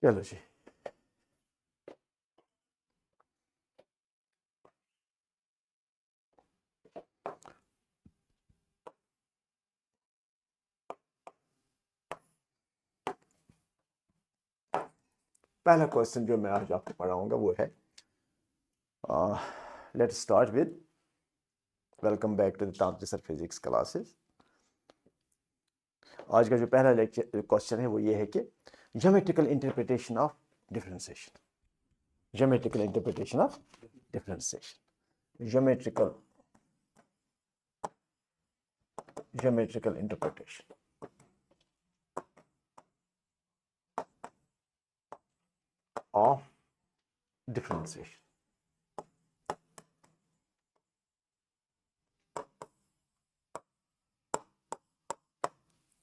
चलो जी, पहला क्वेश्चन जो मैं आज आपको पढ़ाऊंगा वो है, let's start with welcome back to the तांत्रिक फिजिक्स क्लासेस। आज का जो पहला लेक्चर क्वेश्चन है वो ये है कि geometrical interpretation of differentiation, geometrical interpretation of differentiation, geometrical interpretation of differentiation.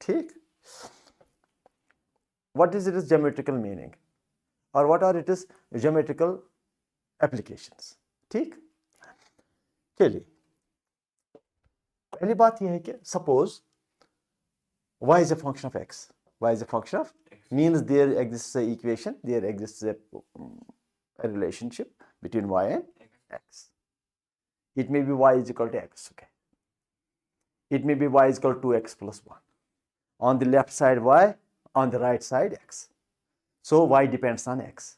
ठीक, what is its geometrical meaning or what are its geometrical applications? ठीक, चलिए पहली बात यह है कि suppose y is a function of x, y is a function of means there exists a equation, there exists a relationship between y and x. It may be y is equal to x, okay, it may be y is equal to x plus 1, on the left side y, on the right side x, so y depends on x.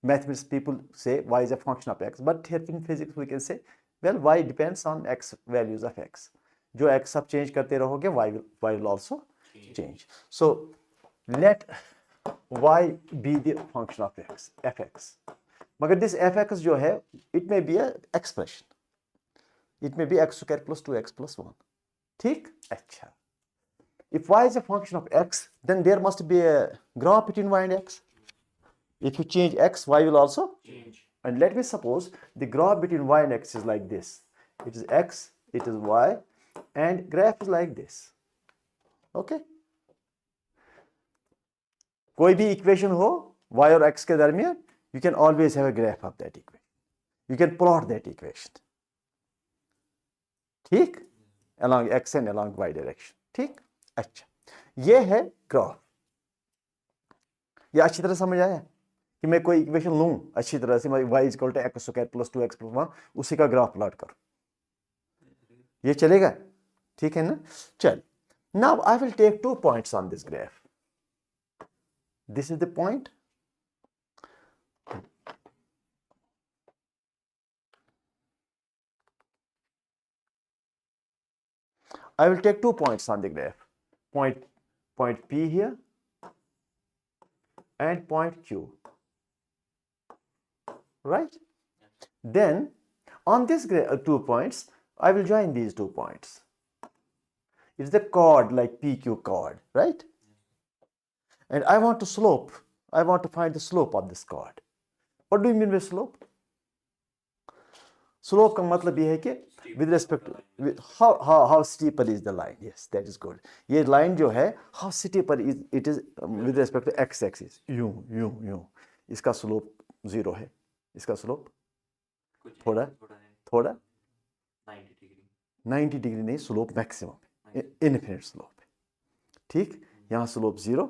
Mathematics people say y is a function of x, but here in physics we can say, well, y depends on x values of x. जो x आप change करते रहोगे, y will also change. So let y be the function of x, fx. मगर this fx जो है, it may be a expression, it may be x square plus 2x plus 1. ठीक, अच्छा. If y is a function of x, then there must be a graph between y and x. If you change x, y will also change. And let me suppose the graph between y and x is like this. It is x, it is y, and graph is like this. Okay? कोई भी equation हो y और x के दरमियान, you can always have a graph of that equation. You can plot that equation. ठीक? Along x and along y direction. ठीक? अच्छा, ये है ग्राफ. ये अच्छी तरह समझ आया कि मैं कोई इक्वेशन लूं अच्छी तरह से, y is equal to X square plus 2x plus 1, उसी का ग्राफ प्लॉट करो, ये चलेगा? ठीक है ना? चल, now I will take 2 points on this graph. This is the point, I will take 2 points on the graph, point P here and point Q, right? Then on this 2 points, I will join these 2 points. It's the chord like PQ chord, right? And I want to find the slope of this chord. What do you mean by slope? Slope का मतलब ये है कि with respect to how steeper is the line. Yes, that is good. ये line जो है, how steeper it is with respect to x axis. यूं इसका slope 0 है, इसका slope थोड़ा 90 डिग्री नहीं, slope maximum है, infinite slope है. ठीक, यहाँ slope 0,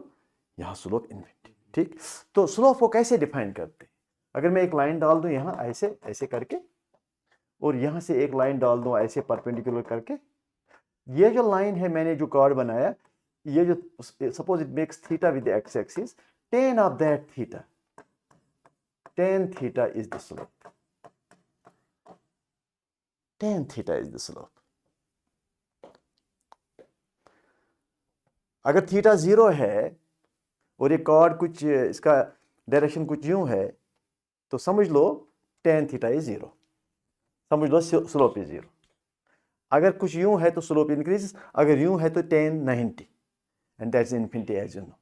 यहाँ slope infinite. ठीक, तो slope को कैसे define करते हैं? अगर मैं एक line डाल दूं यहाँ ऐसे करके, और यहां से एक लाइन डाल दूं ऐसे परपेंडिकुलर करके, ये जो लाइन है मैंने जो कार्ड बनाया, ये जो suppose it makes theta with x axis, tan of that theta, tan theta is the slope, tan theta is the slope. अगर थीटा 0 है और ये कार्ड कुछ इसका डायरेक्शन कुछ यूं है, तो समझ लो tan थीटा इज 0, समझ लो स्लोप इज 0. अगर कुछ यूं है तो स्लोप इंक्रीज, अगर यूं है तो tan 90, and that's infinity as you know.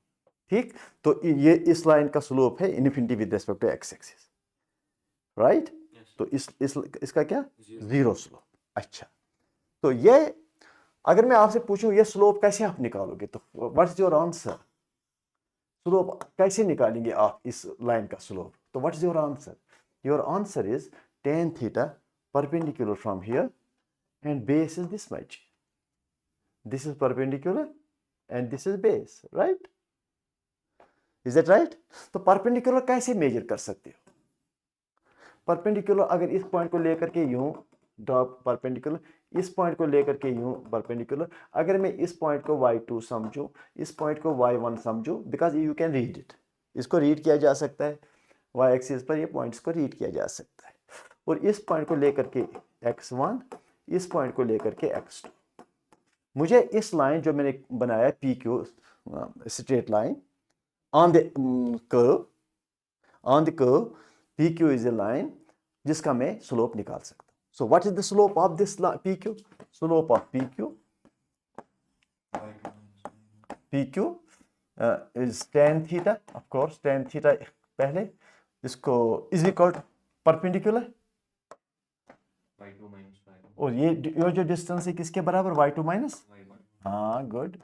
ठीक, तो ये इस लाइन का स्लोप है infinity with respect to X axis, right? तो इसका क्या? 0 स्लोप. अच्छा, तो ये अगर मैं आपसे पूछूं ये स्लोप कैसे आप निकालोगे, तो what is your answer? Slope कैसे निकालेंगे आप इस लाइन का स्लोप? तो what is your answer? Your answer is tan theta perpendicular from here and base is this much. This is perpendicular and this is base, right? Is it right? तो perpendicular कैसे major कर सकते हो? Perpendicular अगर इस point को लेकर के यूं ड्रॉप परपेंडिकुलर, इस पॉइंट को लेकर के यूं परपेंडिकुलर, अगर मैं इस पॉइंट को y2 समझूं, इस पॉइंट को y1 समझूं, because you can read it, इसको रीड किया जा सकता है, y एक्सिस पर ये पॉइंट्स को रीड किया जा सकता है, और इस पॉइंट को लेकर के x1, इस पॉइंट को लेकर के x2, मुझे इस लाइन जो मैंने बनाया PQ straight line on the curve PQ is a line जिसका मैं स्लोप निकाल सकता हूं. So what is the slope of this PQ? Slope of PQ is tan theta, of course tan theta पहले, इसको is equal to perpendicular y2 minus y1. और ये जो डिस्टेंस है किसके बराबर? y2 minus y1. हाँ गुड.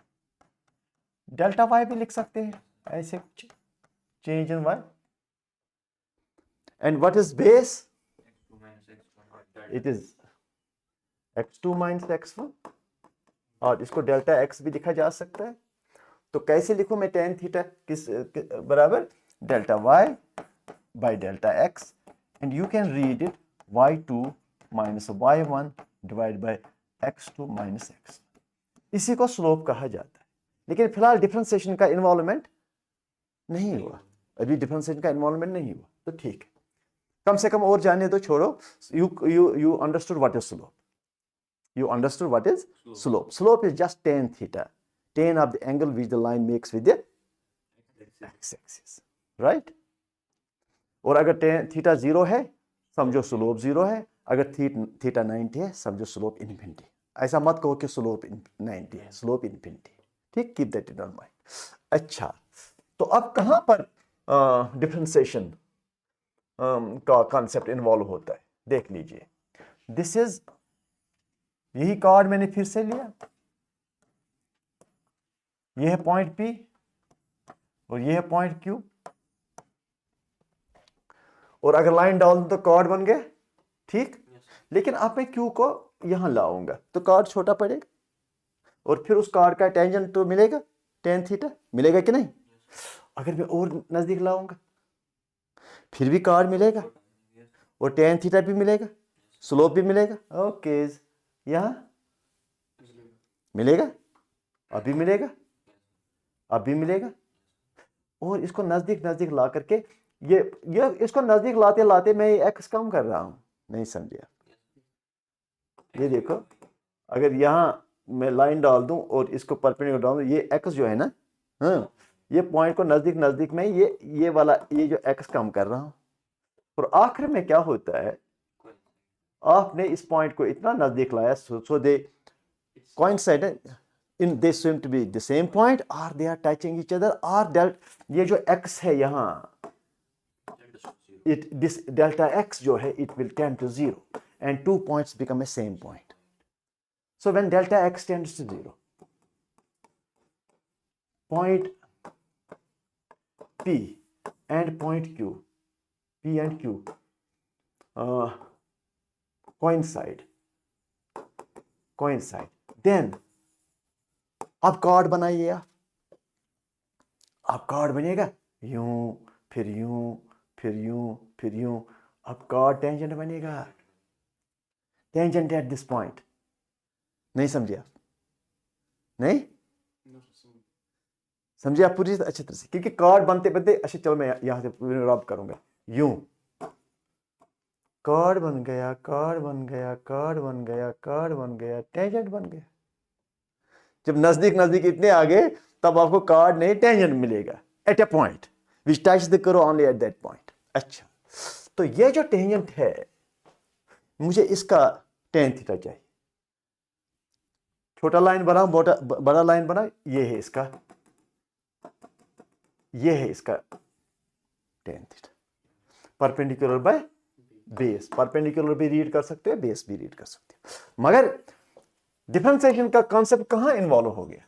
डेल्टा y भी लिख सकते हैं ऐसे कुछ, change in y. And what is base? x2 minus x1. It is x2 minus x1 और इसको डेल्टा x भी लिखा जा सकता है. तो कैसे लिखूं मैं tan थीटा किस बराबर? Delta y by delta x, and you can read it y2 minus y1 divide by x2 minus x. इसी को स्लोप कहा जाता है. लेकिन फिलहाल डिफरेंशिएशन का इन्वॉल्वमेंट नहीं हुआ, अभी डिफरेंशिएशन का इन्वॉल्वमेंट नहीं हुआ, तो ठीक है, कम से कम और जाने दो, छोड़ो. You understood what is slope. You understood what is slope. Slope is just tan theta, tan of the angle which the line makes with the x-axis, right? और अगर tan theta 0 है समझो स्लोप 0 है, अगर थीटा 90 है समझो slope infinity. ऐसा मत कहो कि स्लोप 90 है, स्लोप इन्फिनिटी. ठीक, keep that in your mind. अच्छा, तो अब कहां पर डिफरेंशिएशन का कॉन्सेप्ट इन्वॉल्व होता है देख लीजिए. दिस इज, यही कार्ड मैंने फिर से लिया, यह है पॉइंट P और यह है पॉइंट Q, और अगर लाइन डाल दूं तो कार्ड बन गया. ठीक, लेकिन अब मैं Q को यहां लाऊंगा तो कार्ड छोटा पड़ेगा, और फिर उस कार्ड का टेंजेंट तो मिलेगा, tan थीटा मिलेगा कि नहीं? अगर मैं और नजदीक लाऊंगा फिर भी कार्ड मिलेगा, और tan थीटा भी मिलेगा, स्लोप भी मिलेगा. ओके, यहां मिलेगा, अभी मिलेगा, अभी मिलेगा, और इसको नजदीक नजदीक ला करके ये इसको नजदीक लाते लाते मैं x कम कर रहा हूं. नहीं समझे? ये देखो, अगर यहां मैं लाइन डाल दूं और इसको परपेंडिकुलर डाल दूं, ये x जो है ना, हाँ, ये पॉइंट को नजदीक नजदीक में ये वाला ये जो x कम कर रहा हूं, और आखिर में क्या होता है, आपने इस पॉइंट को इतना नजदीक लाया, सो दे coincide in, they seem to be the same point, or they are touching each other, or ये जो x है यहाँ, this delta x जो है, it will tend to 0 and 2 points become a same point. So when delta x tends to 0, point P and point Q, P and Q coincide, then अब card बनाइए. अब card बनेगा यूं फिर यूं फिर यूं फिर यूं, अब कार्ड टेंजेंट बनेगा, टेंजेंट एट दिस पॉइंट. नहीं समझे आप? नहीं समझे आप पूरी अच्छी तरह से, क्योंकि कार्ड बनते बनते, अच्छा चलो मैं यहां से रब करूंगा, यूं कार्ड बन गया, कार्ड बन गया, कार्ड बन गया, कार्ड बन गया, टेंजेंट बन गया. जब नजदीक नजदीक इतने आ गए तब आपको कार्ड नहीं टेंजेंट मिलेगा at a point which touch the curve only at that point. अच्छा, तो ये जो टेंजेंट है, मुझे इसका tan थीटा चाहिए. छोटा लाइन बना, बड़ा लाइन बना, ये है इसका, ये है इसका tan theta, perpendicular by base. Perpendicular भी रीड कर सकते हो, बेस भी रीड कर सकते हो. मगर डिफरेंशिएशन का कॉन्सेप्ट कहां इन्वॉल्व हो गया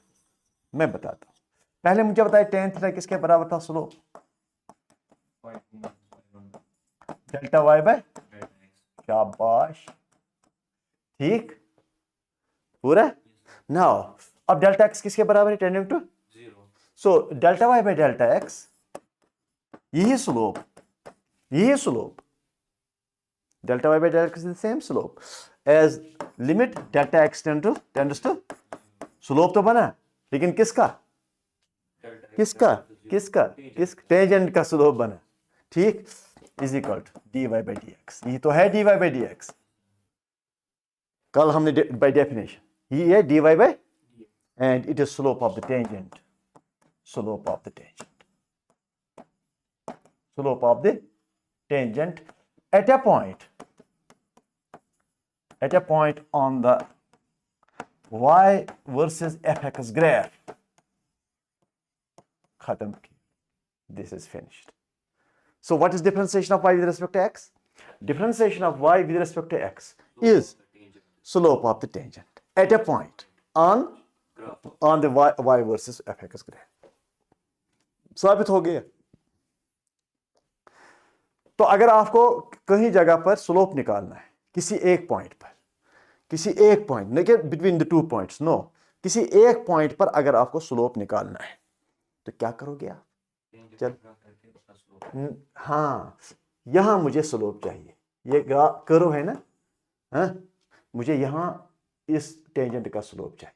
मैं बताता हूं. पहले मुझे बताया tan थीटा किसके बराबर था? स्लोप डेल्टा y बाय, शाबाश, ठीक पूरा. नाउ अब डेल्टा x किसके बराबर है? Tending to 0. So delta y by delta x यही slope delta y by delta x is the same slope as limit delta x tends to slope तो बना, लेकिन किसका टेंजेंट का स्लोप बना, ठीक, is equal to dy by dx। ये तो है dy by dx, कल हमने बाय डेफिनेशन ये है dy by, and it is slope of the tangent at a point on the y versus fx graph। खत्म की, this is finished। So what is differentiation of y with respect to x? Differentiation of y with respect to x is slope of the tangent at a point on the y versus fx graph। साबित हो गया। तो अगर आपको कहीं जगह पर slope निकालना है किसी एक पॉइंट पर, लेकिन between the two points, no, किसी एक पॉइंट पर अगर आपको स्लोप निकालना है तो क्या करोगे आप? चल, हाँ, यहां मुझे स्लोप चाहिए, ये कर्व है ना, हाँ, मुझे यहां इस टेंजेंट का स्लोप चाहिए,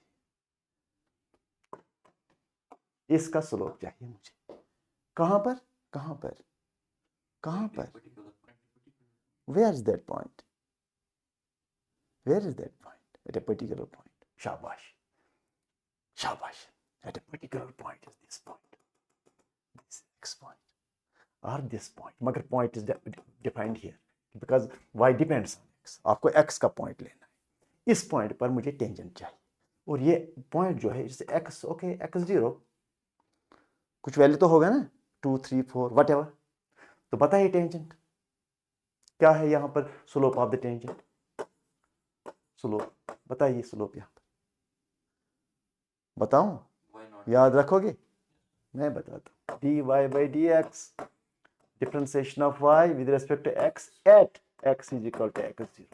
इसका स्लोप चाहिए मुझे। कहां पर? Where is that point? At a particular point। शाबाश, at a particular point is this point, this x point or this point, मगर point is defined here because y depends on x। आपको x का point लेना है, इस point पर मुझे tangent चाहिए, और ये पॉइंट जो है जैसे x, ओके, x0 कुछ वैल्यू तो होगा ना, 2 3 4 whatever, तो बताइए टेंजेंट क्या है यहां पर, slope of the tangent, slope बताइए, स्लोप यहां पर बताऊं, याद रखोगे? मैं बताता हूं, dy by dx, differentiation of y with respect to x at x is equal to x0।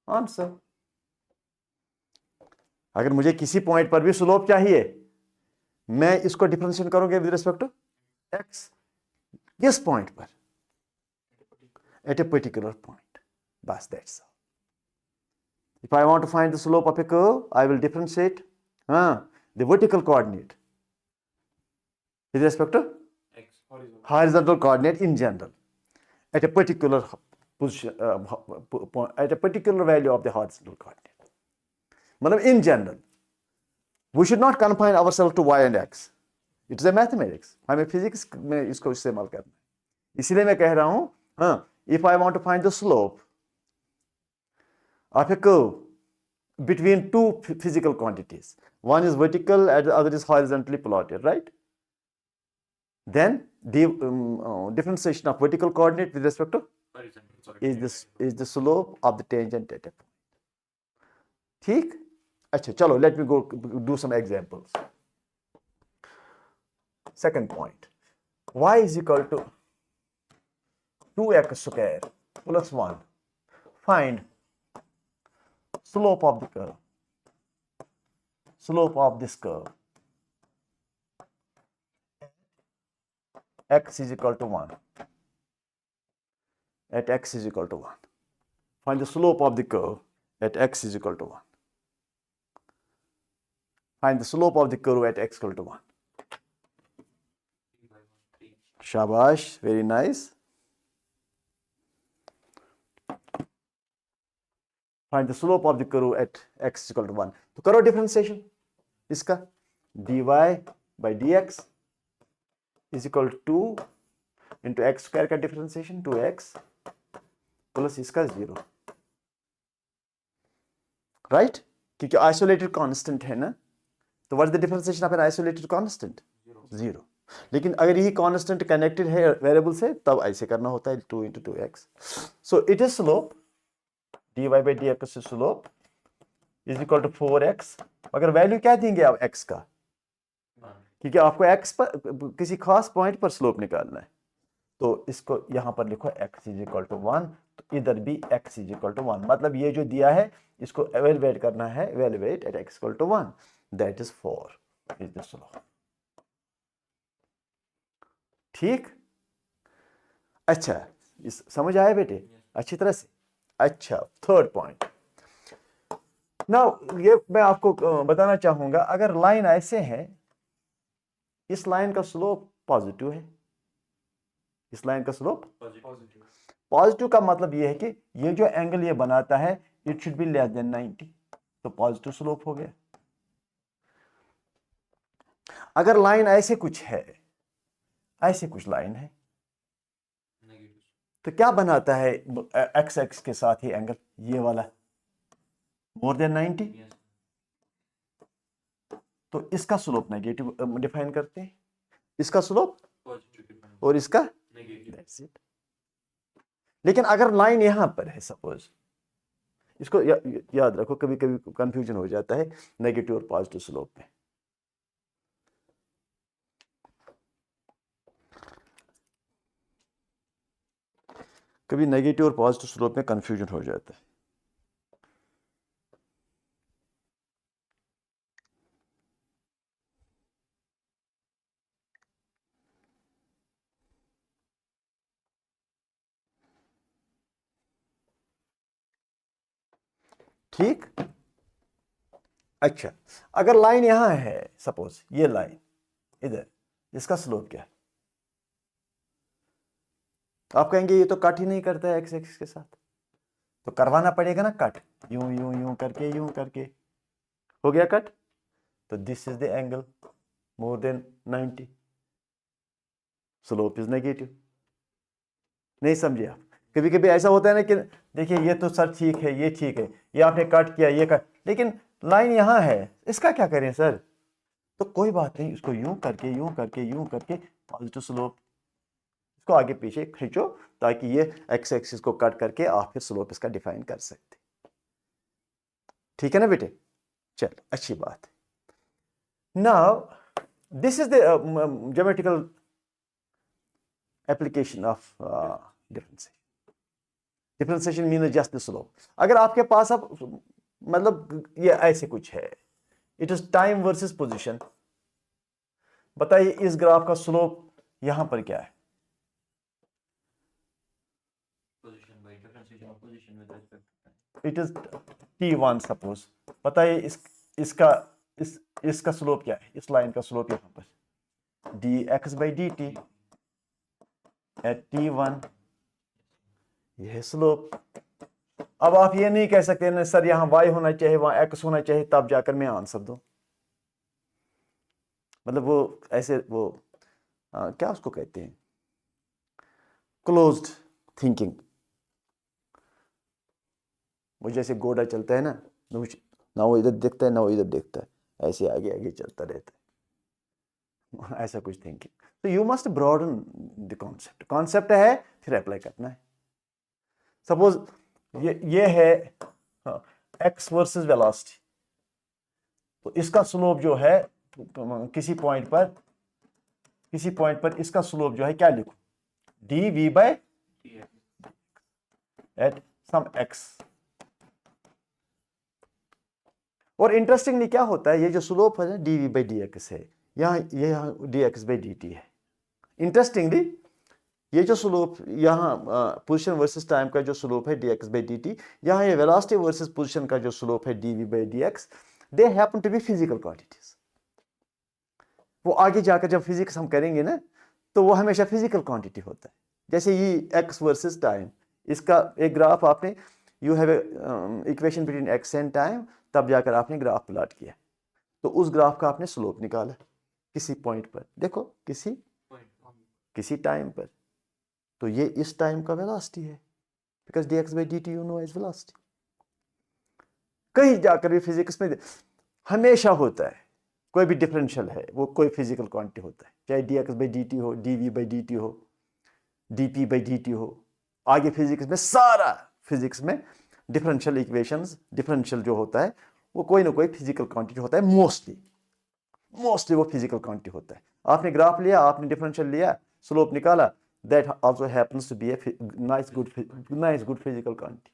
Answer. अगर मुझे किसी पॉइंट पर भी स्लोप चाहिए, मैं इसको डिफरेंशिएट करूंगा विद रिस्पेक्ट टू x, किस पॉइंट पर? At a particular point, बस, that's all। If I want to find the slope of a curve, I will differentiate the vertical coordinate with respect to horizontal coordinate in general at a particular position, at a particular value of the horizontal coordinate। मतलब in general, we should not confine ourselves to y and x। It is a mathematics, हमें physics में इसको इस्तेमाल करना है, इसलिए मैं कह रहा हूं, हाँ, if I want to find the slope of a curve between two physical quantities, one is vertical and the other is horizontally plotted, right? Then the differentiation of vertical coordinate with respect to is the slope of the tangent at a point। ठीक, अच्छा, चलो, let me go do some examples। Second point, y is equal to 2x square plus 1। Find slope of the curve, slope of this curve x is equal to 1, at x is equal to 1। Find the slope of the curve at x is equal to 1। Find the slope of the curve at x equal to 1। शाबाश, very nice। Find the slope of the curve at x is equal to 1। तो करो differentiation इसका, dy by dx is equal to 2 into x square का differentiation 2x plus इसका 0, right, क्योंकि isolated constant है ना, तो what is the differentiation of an isolated constant? 0। लेकिन अगर यही कांस्टेंट कनेक्टेड है वेरिएबल से, तब ऐसे करना होता है 2 into 2x। So it is slope dy by dx slope is equal to 4x, मगर वैल्यू क्या देंगे आप x का, क्योंकि आपको x पर किसी खास पॉइंट पर स्लोप निकालना है, तो इसको यहां पर लिखो x इज इक्वल टू 1, तो इधर भी x इज इक्वल टू 1, मतलब ये जो दिया है इसको एवेलुएट करना है, evaluate at x equal to 1, that is 4 is the slope. ठीक, अच्छा, इस समझ आया बेटे अच्छी तरह से? अच्छा, थर्ड पॉइंट नाउ ये मैं आपको बताना चाहूंगा, अगर लाइन ऐसे है, इस लाइन का स्लोप पॉजिटिव है, इस लाइन का स्लोप Positive. पॉजिटिव का मतलब ये है कि ये जो एंगल ये बनाता है it should be less than 90, तो पॉजिटिव स्लोप हो गया। अगर लाइन ऐसे कुछ है, ऐसे कुछ लाइन है, Negative. तो क्या बनाता है एक्स एक्स के साथ ही एंगल, ये वाला मोर देन 90, Yes. तो इसका स्लोप नेगेटिव डिफाइन करते हैं, इसका स्लोप Positive difference. और इसका, Negative. That's it. लेकिन अगर लाइन यहां पर है सपोज, इसको याद रखो, कभी कभी कंफ्यूजन हो जाता है नेगेटिव और पॉजिटिव स्लोप में। कभी नेगेटिव और पॉजिटिव स्लोप में कंफ्यूजन हो जाता है। ठीक, अच्छा, अगर लाइन यहां है सपोज, ये लाइन इधर, इसका स्लोप क्या है? आप कहेंगे ये तो कट ही नहीं करता है एक्स एक्सिस के साथ, तो करवाना पड़ेगा ना कट, यूं यूं यूं करके, यूं करके हो गया कट, तो this is the angle more than 90, slope is negative. नहीं समझे आप? कभी कभी ऐसा होता है ना कि देखिए ये तो सर ठीक है, ये ठीक है, ये आपने कट किया, ये कट, लेकिन लाइन यहां है, इसका क्या करें सर? तो कोई बात नहीं, इसको यूं करके, यूं करके, यूं करके पॉजिटिव स्लोप, इसको आगे पीछे खींचो ताकि ये एक्स एक्सिस को कट करके आप फिर स्लोप इसका डिफाइन कर सकते। ठीक है ना बेटे? चल, अच्छी बात है। Now this is the geometrical application of differentiation. Differentiation mean just the slope. अगर आपके पास अब मतलब ये ऐसे कुछ है, it is time versus position, बताइए इस ग्राफ का स्लोप यहां पर क्या है? Position by differentiation of position with respect to time. It is t1 suppose, बताइए इसका स्लोप क्या है? इस लाइन का स्लोप यहां पर dx by dt eight t1, यह है स्लोप। अब आप ये नहीं कह सकते ना सर यहां y होना चाहिए, वहां x होना चाहिए, तब जाकर मैं आंसर दूं। मतलब वो ऐसे वो क्या उसको कहते हैं, क्लोज्ड थिंकिंग। वो जैसे घोड़ा चलता है ना वो इधर देखता है ना वो इधर देखता है, ऐसे आगे आगे चलता रहता है, ऐसा कुछ थिंकिंग। तो you must broaden the concept, concept है फिर अप्लाई करना है। सपोज ये है एक्स वर्सेस वेलोसिटी, तो इसका स्लोप जो है किसी पॉइंट पर इसका स्लोप जो है क्या लिखूं? D V by T. At some X. और इंटरेस्टिंगली क्या होता है, ये जो स्लोप है D we by D X है, यहाँ D X by D T है। इंटरेस्टिंगली ये जो स्लोप यहाँ पोजीशन वर्सेस टाइम का जो स्लोप है D X by D T, यहाँ ये वेलोसिटी वर्सेस पोजीशन का जो स्लोप है D we by D X, they happen to be physical quantities. वो आगे जाकर जब फिजिक्स हम करेंगे ना, तो वो हमेशा फिजिकल क्वांटिटी होता है। जैसे ये एक्स वर्सेस टाइम, इसका एक ग्राफ आपने, you have equation between x and time, तब जाकर आपने ग्राफ प्लॉट किया, तो उस ग्राफ का आपने स्लोप निकाला किसी पॉइंट पर, देखो किसी टाइम पर, तो ये इस टाइम का वेलोसिटी है, because D X by D T you know as velocity. कहीं जाकर भी फिजिक्स में हमेशा होता है, कोई भी डिफरेंशियल है वो कोई फिजिकल क्वांटिटी होता है, चाहे D X by D T हो, D we by D T हो, D P by D T हो। आगे फिजिक्स में सारा फिजिक्स में डिफरेंशियल इक्वेशंस, डिफरेंशियल जो होता है वो कोई ना कोई फिजिकल क्वांटिटी होता है, मोस्टली वो फिजिकल क्वांटिटी होता है। आपने ग्राफ लिया, आपने डिफरेंशियल लिया, स्लोप निकाला, that also happens to be a nice good physical quantity,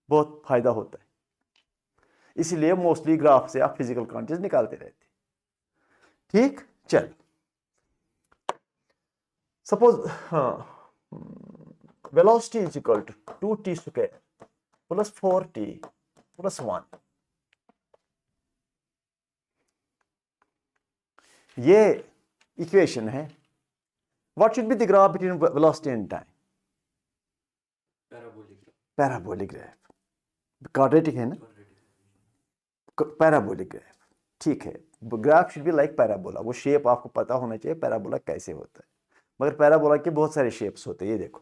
बहुत फायदा होता है। इसीलिए मोस्टली ग्राफ से आप फिजिकल क्वांटिटीज निकालते रहते। ठीक, चल सपोज हाँ velocity is equal to 2t square plus 4t plus 1. ये इक्वेशन है. What should be the graph between velocity and time? Parabolic graph. Quadratic है ना, पैराबोलिक ग्राफ. ठीक है, graph should be like parabola. वो शेप आपको पता होना चाहिए पैराबोला कैसे होता है. मगर पैराबोला के बहुत सारे शेप्स होते हैं. ये देखो,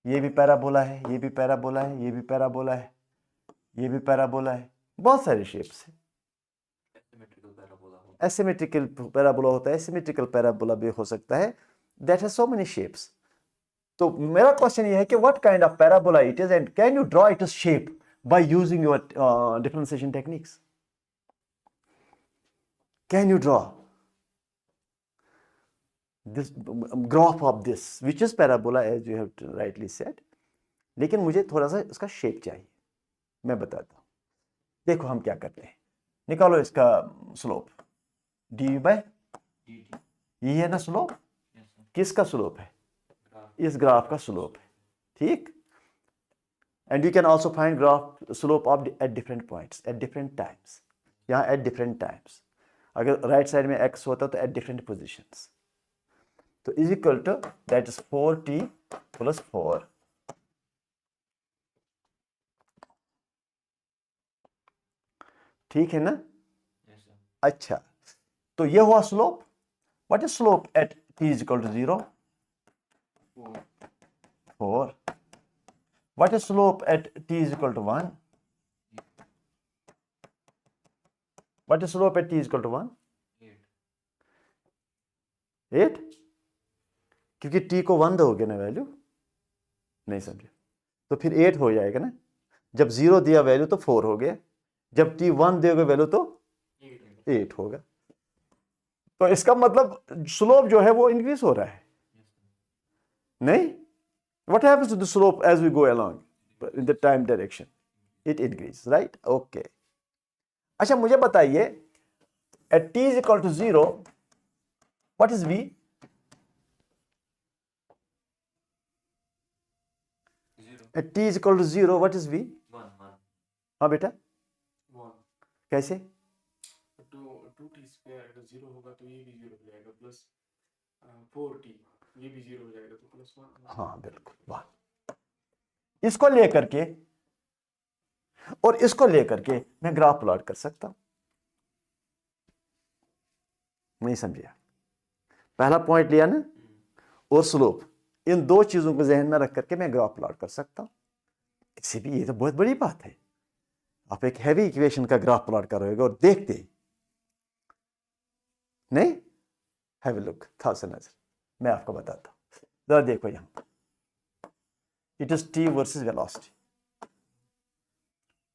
ये भी पैराबोला है, ये भी पैराबोला है, ये भी पैराबोला है, ये भी पैराबोला है. बहुत सारे शेप्स हैं. एसिमेट्रिकल पैराबोला होता है, सिमेट्रिकल पैराबोला भी हो सकता है. That has so many shapes. तो मेरा क्वेश्चन ये है कि what kind of parabola it is and can you draw it shape by using your differentiation techniques. Can you draw this graph of this which is parabola as you have rightly said. लेकिन मुझे थोड़ा सा इसका shape चाहिए. मैं बताता हूँ. देखो हम क्या करते हैं. निकालो इसका स्लोप डी बाय, ये है ना स्लोप. किसका स्लोप है? इस ग्राफ का स्लोप है. ठीक. And you can also find graph slope of at different points at different times. यहाँ एट डिफरेंट टाइम्स. अगर राइट साइड में एक्स होता तो एट डिफरेंट पोजिशंस. तो is equal to that is 4t plus 4. ठीक है ना? अच्छा, तो ये हुआ slope. What is slope at t is equal to 0? 4. What is slope at t is equal to 1? What is slope at t is equal to 1? 8. क्योंकि t को 1 दोगे ना वैल्यू, नहीं समझे, तो फिर 8 हो जाएगा ना. जब 0 दिया वैल्यू तो 4 हो गया. जब t 1 दोगे वैल्यू तो 8 होगा. तो इसका मतलब स्लोप जो है वो इंक्रीज हो रहा है. नहीं, what happens to the slope as we go along in the time direction? It increase, right? Okay. अच्छा, मुझे बताइए at t is equal to 0 what is v? At t is equal to 0, what is v? 1. हाँ बेटा, 1. कैसे? 2t square अगर 0 होगा तो ये भी 0 हो जाएगा प्लस 4t, ये भी 0 हो जाएगा तो प्लस 1. हाँ बिल्कुल, वाह. इसको लेकर के और इसको लेकर के मैं ग्राफ प्लॉट कर सकता हूं. नहीं समझिए? पहला पॉइंट लिया ना, और स्लोप, इन दो चीजों को जहन में रख करके मैं ग्राफ प्लॉट कर सकता हूं. इससे भी ये तो बहुत बड़ी बात है. आप एक हैवी इक्वेशन का ग्राफ प्लॉट कर रहे हो और देखते नहीं. हैव अ लुक, था से नजर, मैं आपको बताता हूं. जरा देखो यहां, it is T versus velocity,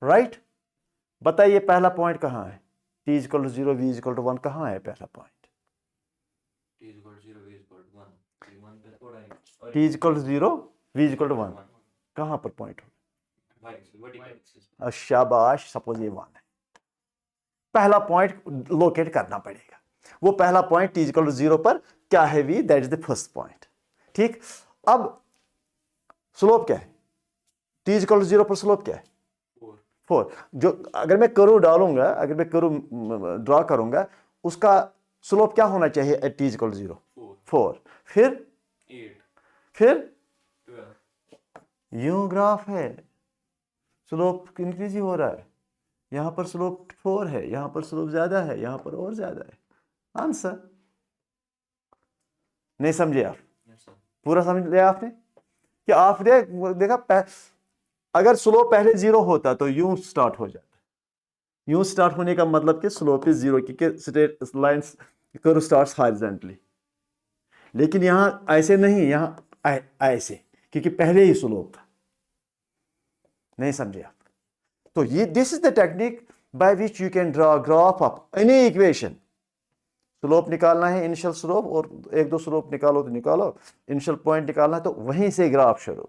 right? बताइए पहला पॉइंट कहां है? t is equal to 0, v is equal to 1. कहां है पहला point? T is equal to 0, V is equal to 1. T1 पे थोड़ा है. t is equal to 0, v is equal to 1. कहां पर पॉइंट हो? Vertical axis. शाबाश. सपोज ये 1 है. पहला पॉइंट लोकेट करना पड़ेगा. वो पहला point t is equal to 0 पर क्या है? v. That is the first point. ठीक. अब स्लोप क्या है? t इज इक्वल टू 0 पर स्लोप क्या है? 4. जो अगर मैं कर्व डालूंगा, अगर मैं कर्व ड्रॉ करूंगा, उसका स्लोप क्या होना चाहिए at t is equal to 0? 4. फिर 8. फिर 12. यूं ग्राफ है, स्लोप इंक्रीज ही हो रहा है. यहां पर स्लोप 4 है, यहां पर स्लोप ज्यादा है, यहां पर और ज्यादा है. आंसर. नहीं समझे आप? Yes, sir. पूरा समझ लिया आपने कि आपने देखा अगर स्लोप पहले 0 होता तो यूं स्टार्ट हो जाता. यूं स्टार्ट होने का मतलब कि स्लोप इज 0, क्योंकि straight lines curve starts horizontally. लेकिन यहां ऐसे नहीं, यहां ऐसे, क्योंकि पहले ही स्लोप था. नहीं समझे आप? तो ये this is the technique by which you can draw graph of any equation. Slope निकालना है, इनिशियल स्लोप, और एक दो स्लोप निकालो तो निकालो, इनिशियल पॉइंट निकालना है तो वहीं से ग्राफ शुरू.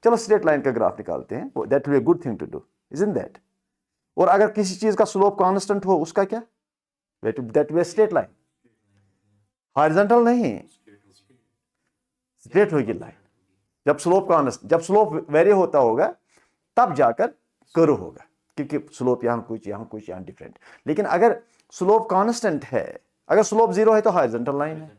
चलो स्ट्रेट लाइन का ग्राफ निकालते हैं. That will be a good thing to do, isn't that? और अगर किसी चीज का स्लोप कांस्टेंट हो, उसका क्या? That will be straight line, horizontal नहीं. स्ट्रेट होगी लाइन। जब स्लोप वेरी होता होगा तब जाकर कर्व होगा, क्योंकि स्लोप यहाँ कुछ यहाँ डिफरेंट। लेकिन अगर स्लोप कांस्टेंट है, अगर स्लोप 0 है तो हॉरिजॉन्टल लाइन है,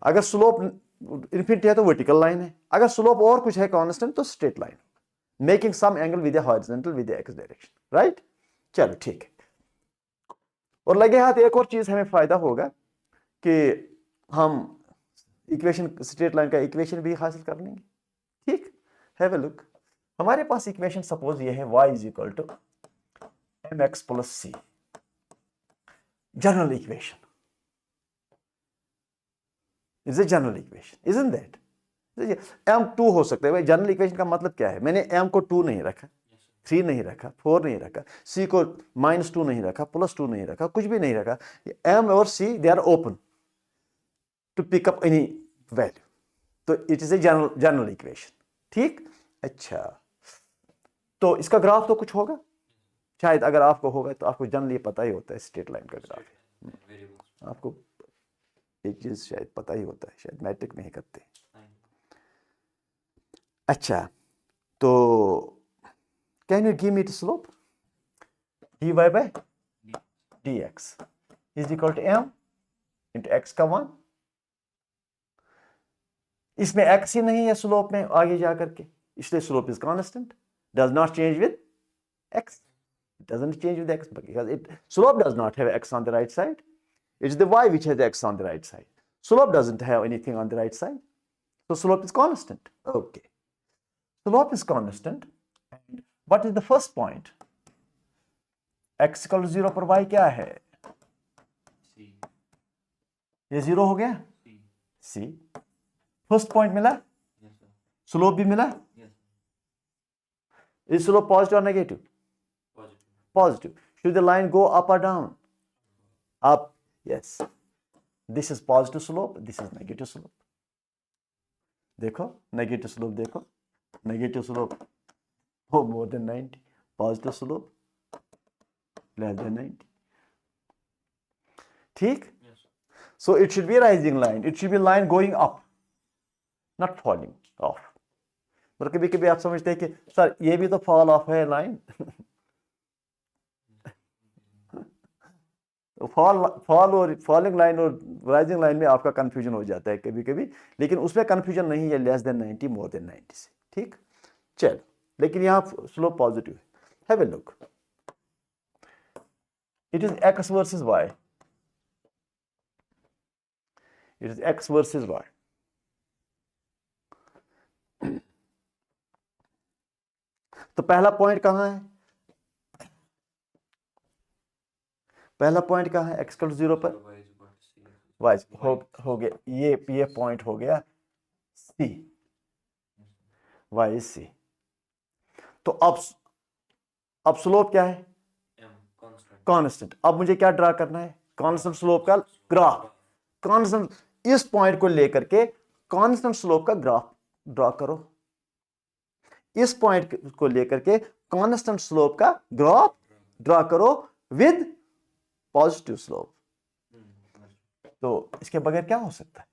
अगर स्लोप इन्फिनिटी है तो वर्टिकल लाइन है, अगर स्लोप और कुछ है कांस्टेंट तो straight line, making some angle with horizontal with x direction, right. चलो ठीक है। और लगे हाथ एक और चीज हमें फायदा होगा कि हम इक्वेशन, स्ट्रेट लाइन का इक्वेशन भी हासिल कर लेंगे। ठीक, हैव अ लुक। हमारे पास इक्वेशन सपोज ये है y is equal to mx plus c, general equation is a general equation, isn't that? m2 हो सकता है भाई। जनरल इक्वेशन का मतलब क्या है? मैंने m को 2 नहीं रखा, 3 नहीं रखा, 4 नहीं रखा, c को -2 नहीं रखा, +2 नहीं रखा, कुछ भी नहीं रखा। m और c they are open to pick up any value, तो it is a general equation. ठीक, अच्छा, तो इसका ग्राफ तो कुछ होगा शायद, अगर आपको होगा तो आपको जनरली पता ही होता है स्ट्रेट लाइन का ग्राफ है। आपको एक चीज शायद पता ही होता है, शायद मैट्रिक में ही करते हैं। अच्छा, तो can you give me the slope? dy by dx is equal to m into x का 1। इसमें x ही नहीं है स्लोप में आगे जाकर के, इसलिए slope is constant, does not change with x, doesn't change with x because slope does not have x on the right side. It's the y which has x on the right side. Slope doesn't have anything on the right side, so slope is constant. Okay, slope is constant. And what is the first point? x equal to 0 पर y क्या है? C. ये 0 हो गया, c first point मिला, Yes, sir. Slope भी मिला। Yes. Is slope positive और negative? Positive. Positive. Should the line go up or down? Up. Yes. This is positive slope, this is negative slope. देखो negative slope, देखो negative slope हो more than 90, positive slope less than 90। ठीक, Yes, sir. So it should be rising line, it should be line going up, not falling of. मतलब कभी कभी आप समझते हैं कि सर ये भी तो फॉल ऑफ है लाइन। फॉल और फॉलिंग लाइन और राइजिंग लाइन में आपका कंफ्यूजन हो जाता है कभी कभी, लेकिन उसमें कंफ्यूजन नहीं है लेस देन 90 मोर देन 90 से। ठीक, चलो, लेकिन यहाँ स्लोप पॉजिटिव है। Have a look, it is x versus y, it is x versus y। तो पहला पॉइंट कहाँ है? पहला पॉइंट कहाँ है? x 0 पर Y is equal to C. y हो गया, ये पॉइंट हो गया c, y इज c। तो अब स्लोप क्या है? M constant. कांस्टेंट। अब मुझे क्या ड्रा करना है? कांस्टेंट स्लोप का ग्राफ। कांस्टेंट, इस पॉइंट को लेकर के कांस्टेंट स्लोप का ग्राफ ड्रा करो, इस पॉइंट को लेकर के कांस्टेंट स्लोप का ग्राफ ड्रा करो विद पॉजिटिव स्लोप। तो इसके बगैर क्या हो सकता है?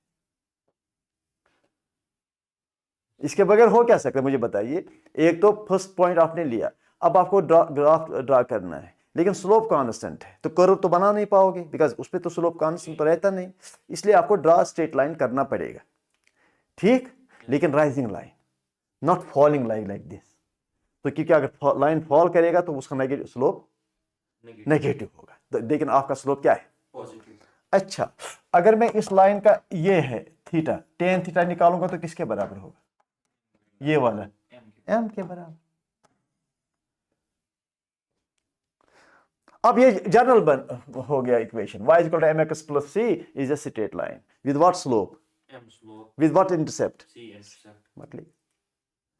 इसके बगैर हो क्या सकता है मुझे बताइए। एक तो फर्स्ट पॉइंट आपने लिया, अब आपको ग्राफ ड्रा करना है, लेकिन स्लोप कांस्टेंट है तो कर्व तो बना नहीं पाओगे, बिकॉज उस पर तो स्लोप कांस्टेंट तो रहता नहीं, इसलिए आपको ड्रा स्ट्रेट लाइन करना पड़ेगा। ठीक, लेकिन rising line, not falling like this. तो क्योंकि अगर लाइन फॉल करेगा तो उसका नेगेटिव स्लोप नेगेटिव होगा, तो लेकिन आपका स्लोप क्या है? Positive. अच्छा, अगर मैं इस लाइन का ये है थीटा, टेन थीटा निकालूंगा तो किसके बराबर होगा? ये वाला M के. m के बराबर। अब ये जनरल हो गया equation, y equal to mx plus c is a straight line with what slope? M slope. With what intercept? C intercept. मतलब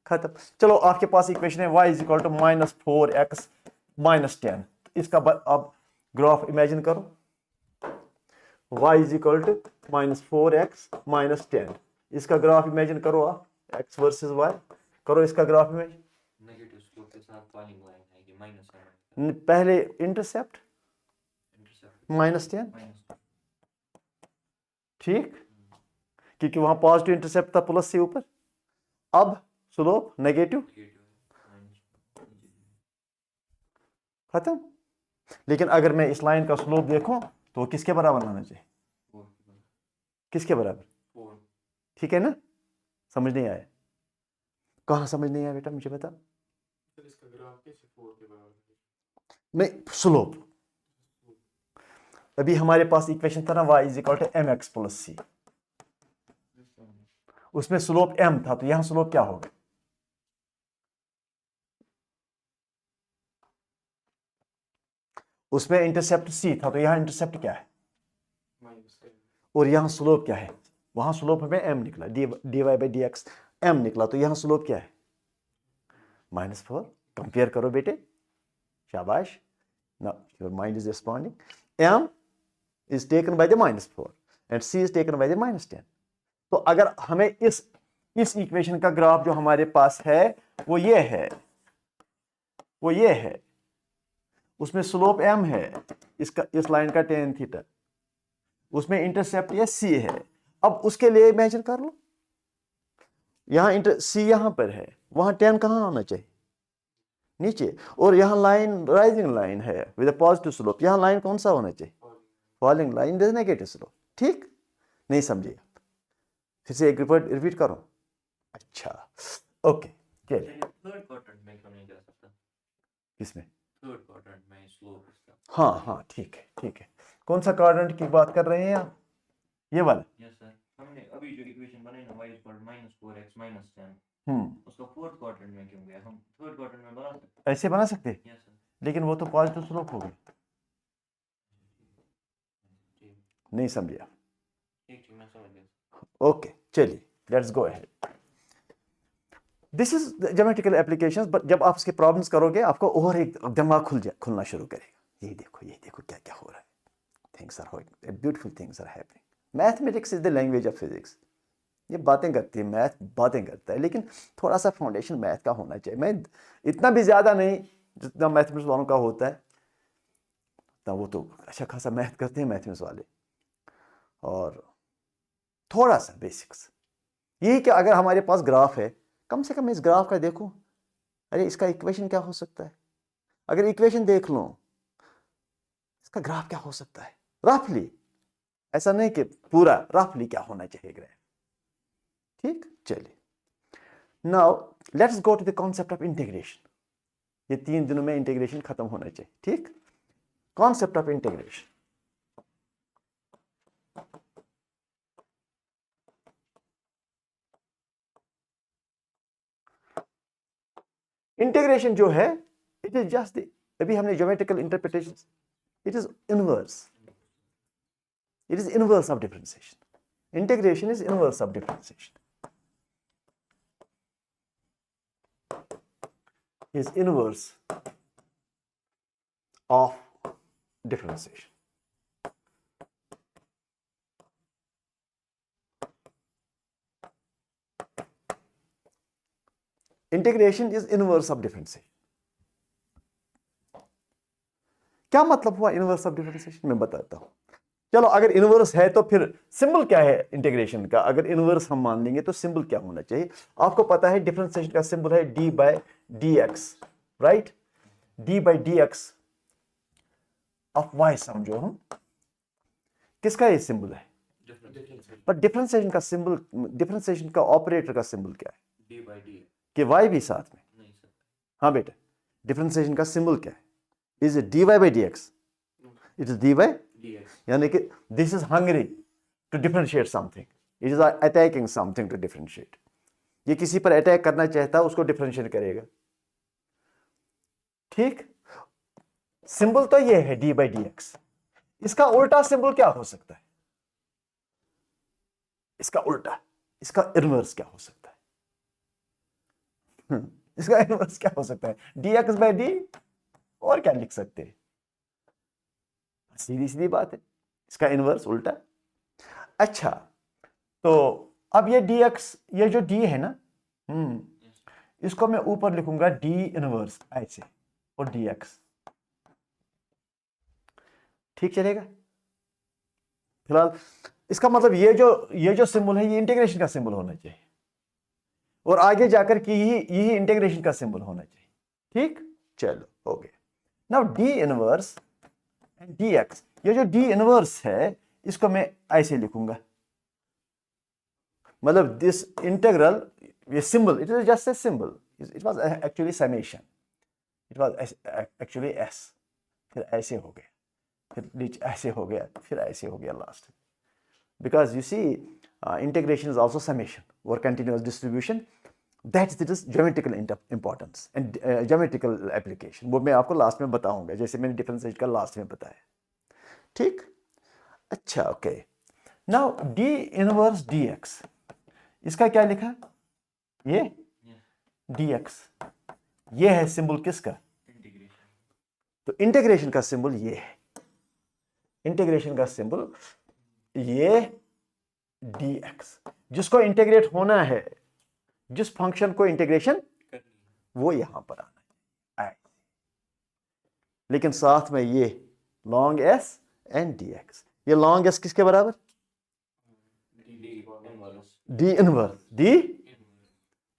खत्म। चलो, आपके पास इक्वेशन है y इक्वल टू -4x -10। इसका अब ग्राफ इमेजिन करो, y इक्वल टू -4x -10, इसका ग्राफ इमेजिन करो आप, x वर्सेस y करो इसका ग्राफ इमेजिन। Negative slope के साथ falling line है कि minus है. पहले इंटरसेप्ट Intercept. -10, Minus. ठीक, क्योंकि वहां पॉजिटिव इंटरसेप्ट था प्लस से ऊपर। अब स्लोप नेगेटिव, खत्म। लेकिन अगर मैं इस लाइन का स्लोप देखूं तो वो किसके बराबर आना चाहिए? किसके बराबर? ठीक है ना? समझ नहीं आया? कहाँ समझ नहीं आया बेटा, मुझे बता। सर इसका ग्राफ कैसे 4 के बराबर है? नहीं, स्लोप। अभी हमारे पास इक्वेशन था ना y is equal to mx plus C, उसमें स्लोप m था, तो यहां स्लोप क्या होगा? उसमें इंटरसेप्ट c था, तो यहां इंटरसेप्ट क्या है? -10। और यहां स्लोप क्या है? वहां स्लोप हमें m निकला, dy by D x m निकला, तो यहां स्लोप क्या है? -4। कंपेयर करो बेटे, शाबाश। Now your mind is responding. m is taken by the -4 and c is taken by the -10. तो अगर हमें इस इक्वेशन का ग्राफ जो हमारे पास है वो ये है, वो ये है, उसमें स्लोप m है, इसका इस लाइन का tan थीटा, उसमें इंटरसेप्ट ये c है। अब उसके लिए इमेजिन कर लो, यहां c यहां पर है, वहां tan कहां होना चाहिए? नीचे। और यहां लाइन राइजिंग लाइन है विद अ पॉजिटिव स्लोप, यहां लाइन कौन सा होना चाहिए? Falling line with negative slope. ठीक? नहीं समझे आप? फिर से एक रिपीट करो। अच्छा, ओके, चलिए। थर्ड क्वाड्रेंट में क्यों नहीं जा सकता? किसमें? थर्ड क्वाड्रेंट में स्लोप इसका। हाँ हाँ, ठीक है, ठीक है। कौन सा क्वाड्रेंट की बात कर रहे हैं आप? ये वाला? यस सर, हमने अभी जो इक्वेशन बनाई ना y -4x -10, हम्म, उसका फोर्थ क्वाड्रेंट में क्यों गया? हम थर्ड क्वाड्रेंट में बना सकते ऐसे बना सकते हैं, हैं। Yes sir. लेकिन वो तो पॉजिटिव स्लोप हो गई। ठीक नहीं समझे आप? ठीक ठीक, मैं समझ गया। ओके, चलिए, let's go ahead. This is geometrical applications, but जब आप इसके प्रॉब्लम्स करोगे आपको और एक दिमाग खुलना शुरू करेगा। ये देखो क्या क्या हो रहा है। Things are beautiful things are happening. Mathematics is the language of physics. ये बातें करती है, मैथ बातें करता है, लेकिन थोड़ा सा फाउंडेशन मैथ का होना चाहिए। मैं इतना भी ज़्यादा नहीं जितना मैथमेटिक्स वालों का होता है, तो वो तो अच्छा खासा मैथ करते हैं मैथमेटिक्स वाले। और थोड़ा सा बेसिक्स यही कि अगर हमारे पास ग्राफ है, कम से कम इस ग्राफ का देखो, अरे इसका इक्वेशन क्या हो सकता है? अगर इक्वेशन देख लो, इसका ग्राफ क्या हो सकता है रफली, ऐसा नहीं कि पूरा, रफली क्या होना चाहिए ग्राफ। ठीक, चलिए। Now let's go to the concept of integration. ये 3 दिनों में इंटीग्रेशन खत्म होना चाहिए। ठीक, कॉन्सेप्ट ऑफ इंटीग्रेशन। इंटीग्रेशन जो है, इट इज जस्ट अभी हमने geometrical interpretation, it is inverse, it is inverse of differentiation. Integration is inverse of differentiation, is inverse of differentiation. Integration is inverse of differentiation. क्या मतलब हुआ inverse of differentiation? मैं बताता हूं। चलो, अगर इनवर्स है तो फिर सिंबल क्या है इंटीग्रेशन का? अगर इनवर्स हम मान लेंगे तो सिंबल क्या होना चाहिए? आपको पता है डिफरेंशिएशन का सिंबल है d by D x, right? D by D x of y समझो हम, किसका ये सिंबल है? पर डिफरेंशिएशन का सिंबल, डिफरेंशिएशन का ऑपरेटर का सिंबल क्या है? D by d. कि वाई भी साथ में? नहीं सर। हाँ बेटा, डिफरेंशिएशन का सिंबल क्या है? Is it d y by D x? It is d by D x. यानी कि this is hungry to differentiate something, it is attacking something to differentiate. ये किसी पर अटैक करना चाहता है, उसको डिफरेंशिएट करेगा। ठीक, सिंबल तो ये है डी बाई डी एक्स। इसका उल्टा सिंबल क्या हो सकता है? इसका उल्टा, इसका इनवर्स क्या हो सकता है? इसका इनवर्स क्या हो सकता है? डी एक्स बाई डी, और क्या लिख सकते हैं? सीधी सीधी बात है, इसका इनवर्स उल्टा। अच्छा, तो अब ये डी एक्स, ये जो डी है ना, इसको मैं ऊपर लिखूंगा डी इनवर्स ऐसे, और डी एक्स। ठीक चलेगा? फिलहाल इसका मतलब ये जो सिंबल है ये इंटीग्रेशन का सिंबल होना चाहिए, और आगे जाकर के यही इंटीग्रेशन का सिंबल होना चाहिए। ठीक, चलो हो गया। Now D inverse and D x, ये जो डी इनवर्स है इसको मैं ऐसे लिखूंगा, मतलब दिस इंटीग्रल, ये symbol, it is just a symbol, it was actually summation, it was actually S, फिर ऐसे हो गया, फिर नीचे ऐसे हो गया, फिर ऐसे हो गया last, because you see integration is also summation or continuous distribution, that is geometrical importance and geometrical application, वो मैं आपको लास्ट में बताऊंगा, जैसे मैंने डिफरेंशिएट का लास्ट में बताया। ठीक, अच्छा okay. Now D inverse D x, इसका क्या लिखा, ये डी एक्स, ये है सिंबल किसका, इंटीग्रेशन। तो इंटीग्रेशन का सिंबल ये है, इंटीग्रेशन का सिंबल ये dx, जिसको इंटीग्रेट होना है, जिस फंक्शन को इंटीग्रेशन वो यहां पर आना है, लेकिन साथ में ये लॉन्ग एस एंड dx, ये लॉन्ग एस किसके बराबर, डी इनवर्स डी।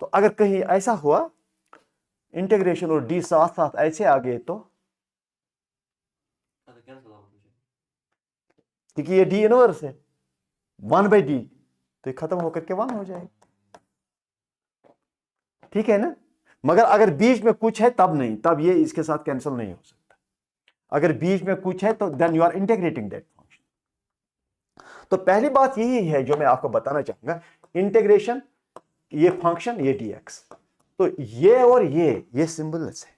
तो अगर कहीं ऐसा हुआ इंटीग्रेशन और डी साथ साथ ऐसे आ गए तो क्योंकि ये डी इनवर्स है 1/d, तो ये खत्म होकर के 1 हो जाएगा, ठीक है ना। मगर अगर बीच में कुछ है तब नहीं, तब ये इसके साथ कैंसिल नहीं हो सकता। अगर बीच में कुछ है तो then you are integrating that function. तो पहली बात यही है जो मैं आपको बताना चाहूंगा, इंटीग्रेशन, ये फंक्शन, ये dx, तो ये और ये सिंबल्स है,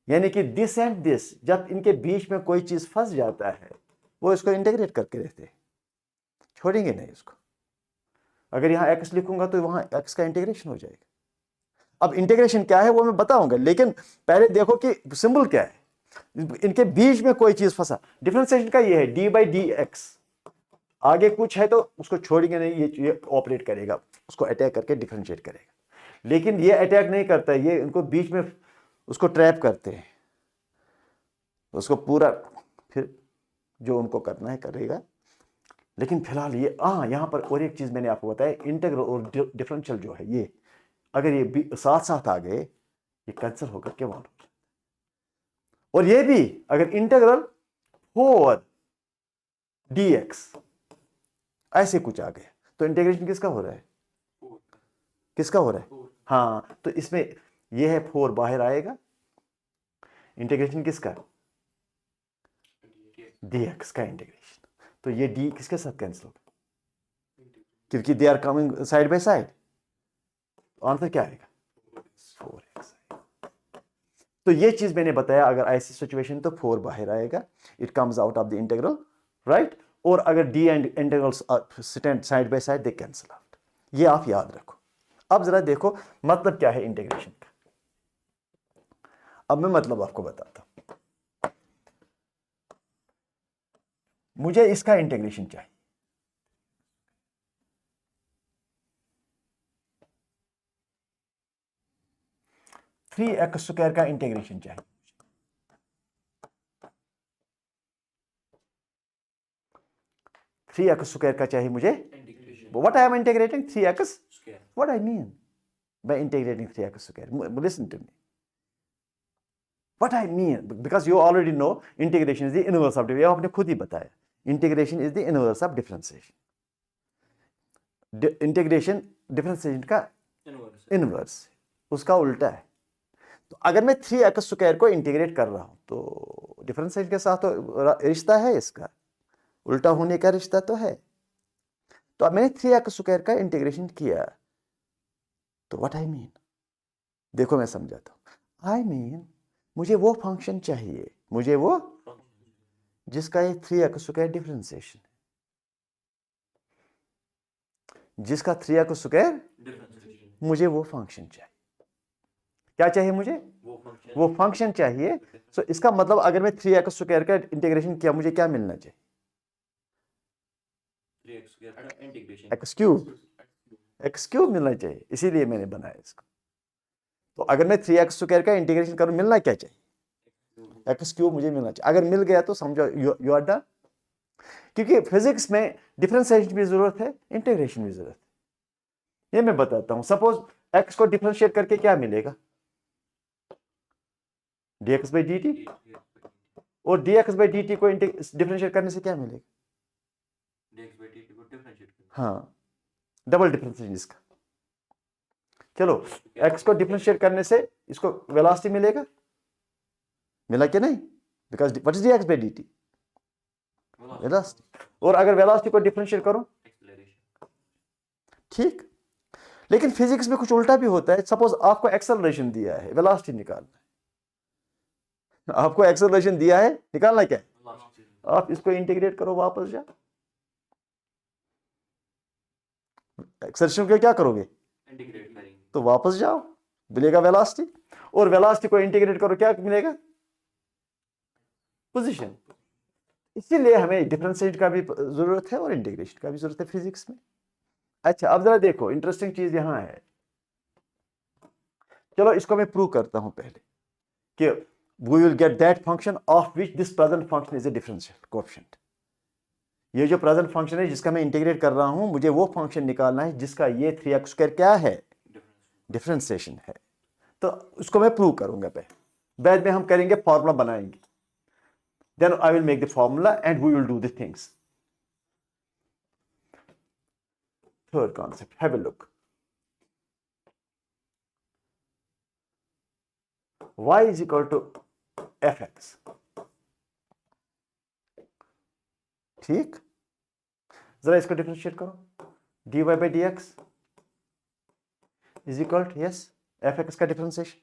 यानी कि दिस एंड दिस, जब इनके बीच में कोई चीज फंस जाता है वो इसको इंटीग्रेट करके रहते हैं, छोड़ेंगे नहीं इसको। अगर यहां x लिखूंगा तो वहां x का इंटीग्रेशन हो जाएगा। अब इंटीग्रेशन क्या है वो मैं बताऊंगा, लेकिन पहले देखो कि सिंबल क्या है, इनके बीच में कोई चीज फंसा, डिफरेंशिएशन का ये है d/dx, आगे कुछ है तो उसको छोड़ेंगे नहीं, ये ऑपरेट करेगा, उसको अटैक करके डिफरेंशिएट करेगा। लेकिन ये अटैक नहीं करता, ये इनको बीच में उसको ट्रैप करते हैं, उसको पूरा फिर जो उनको करना है करेगा। लेकिन फिलहाल ये यहां पर और एक चीज मैंने आपको बताया, इंटीग्रल और डिफरेंशियल जो है, ये अगर ये साथ साथ आ गए ये कैंसिल होकर के 1 हो जाता है। और ये भी अगर इंटीग्रल 4dx ऐसे कुछ आ गया तो इंटीग्रेशन किसका हो रहा है, किसका हो रहा है, हाँ, तो इसमें ये है 4 बाहर आएगा, इंटीग्रेशन किसका, dx का इंटीग्रेशन, तो ये d किसके साथ कैंसिल होगा, क्योंकि they are coming side by side, answer क्या आएगा 4x। तो ये चीज मैंने बताया, अगर ऐसी सिचुएशन तो 4 बाहर आएगा, it comes out of the integral, right. और अगर d and integrals stand side by side, they cancel out, ये आप याद रखो। अब जरा देखो मतलब क्या है इंटीग्रेशन का, अब मैं मतलब आपको बताता हूं। मुझे इसका इंटीग्रेशन चाहिए, थ्री एक्स स्क्वायर का इंटीग्रेशन चाहिए, थ्री एक्स स्क्वायर का चाहिए मुझे। What I am integrating 3x square. What I mean by integrating 3x square? Listen to me. What I mean, because you already know integration is the inverse of differentiation. आपने खुद ही बताया, integration is the inverse of differentiation. Integration differentiation का inverse, उसका उल्टा है। तो अगर मैं 3x स्क्वायर को इंटीग्रेट कर रहा हूं तो डिफरेंशिएशन के साथ तो रिश्ता है, इसका उल्टा होने का रिश्ता तो है। तो अब मैंने 3x स्क्वायर का इंटीग्रेशन किया, तो व्हाट आई मीन, देखो मैं समझाता हूं। आई मीन मुझे वो फंक्शन चाहिए, मुझे वो जिसका ये 3x स्क्वायर डिफरेंशिएशन है, जिसका 3x स्क्वायर, मुझे वो फंक्शन चाहिए। क्या चाहिए मुझे, वो फंक्शन चाहिए। सो इसका मतलब अगर मैं 3x स्क्वायर का इंटीग्रेशन किया, मुझे क्या मिलना चाहिए, एक्स क्यूब मिलना चाहिए, इसीलिए मैंने बनाया इसको। तो अगर मैं 3x स्क्वायर का इंटीग्रेशन करूं, मिलना क्या चाहिए, एक्स क्यूब मुझे मिलना चाहिए। अगर मिल गया तो समझो यू आर डन। क्योंकि फिजिक्स में डिफरेंशिएशन भी जरूरत है, इंटीग्रेशन भी जरूरत है। ये मैं बताता हूं। सपोज x को डिफरेंशिएट करके क्या मिलेगा, dx by dt, और dx by dt को डिफरेंशिएट करने से क्या मिलेगा, dx by dt को डिफरेंशिएट करना। हाँ, डबल डिफरेंशिएशन इसका। चलो x को डिफरेंशिएट करने से इसको वेलोसिटी मिलेगा, मिला कि नहीं, because what is dx by dt, velocity. और अगर वेलोसिटी को डिफरेंशिएट करो, एक्सेलरेशन। ठीक। लेकिन फिजिक्स में कुछ उल्टा भी होता है। सपोज आपको एक्सेलरेशन दिया है, वेलोसिटी निकालना है। आपको एक्सेलरेशन दिया है, निकालना क्या है, वेलोसिटी। आप इसको इंटीग्रेट करो, वापस जाओ। एक्सेलरेशन को क्या करोगे, इंटीग्रेट करेंगे तो वापस जाओ, मिलेगा वेलोसिटी। और वेलोसिटी को इंटीग्रेट करो, क्या मिलेगा, पोजीशन। इसीलिए हमें डिफरेंशिएट का भी जरूरत है और इंटीग्रेशन का भी जरूरत है फिजिक्स में। अच्छा, अब जरा देखो, इंटरेस्टिंग चीज यहां है। चलो इसको मैं प्रूव करता हूं पहले कि we will get that function of which this present function is a differential coefficient. ये जो प्रेजेंट फंक्शन है जिसका मैं इंटीग्रेट कर रहा हूं, मुझे वो फंक्शन निकालना है जिसका ये 3x² क्या है, डिफरेंशिएशन है। तो उसको मैं प्रूव करूंगा पहले, बाद में हम करेंगे, फॉर्मूला बनाएंगे। Then I will make the formula and we will do the things. Third concept, have a look. Y is equal to fx. ठीक, जरा इसको डिफरेंशिएट करो। dy by dx is equal to, yes, fx का differentiation.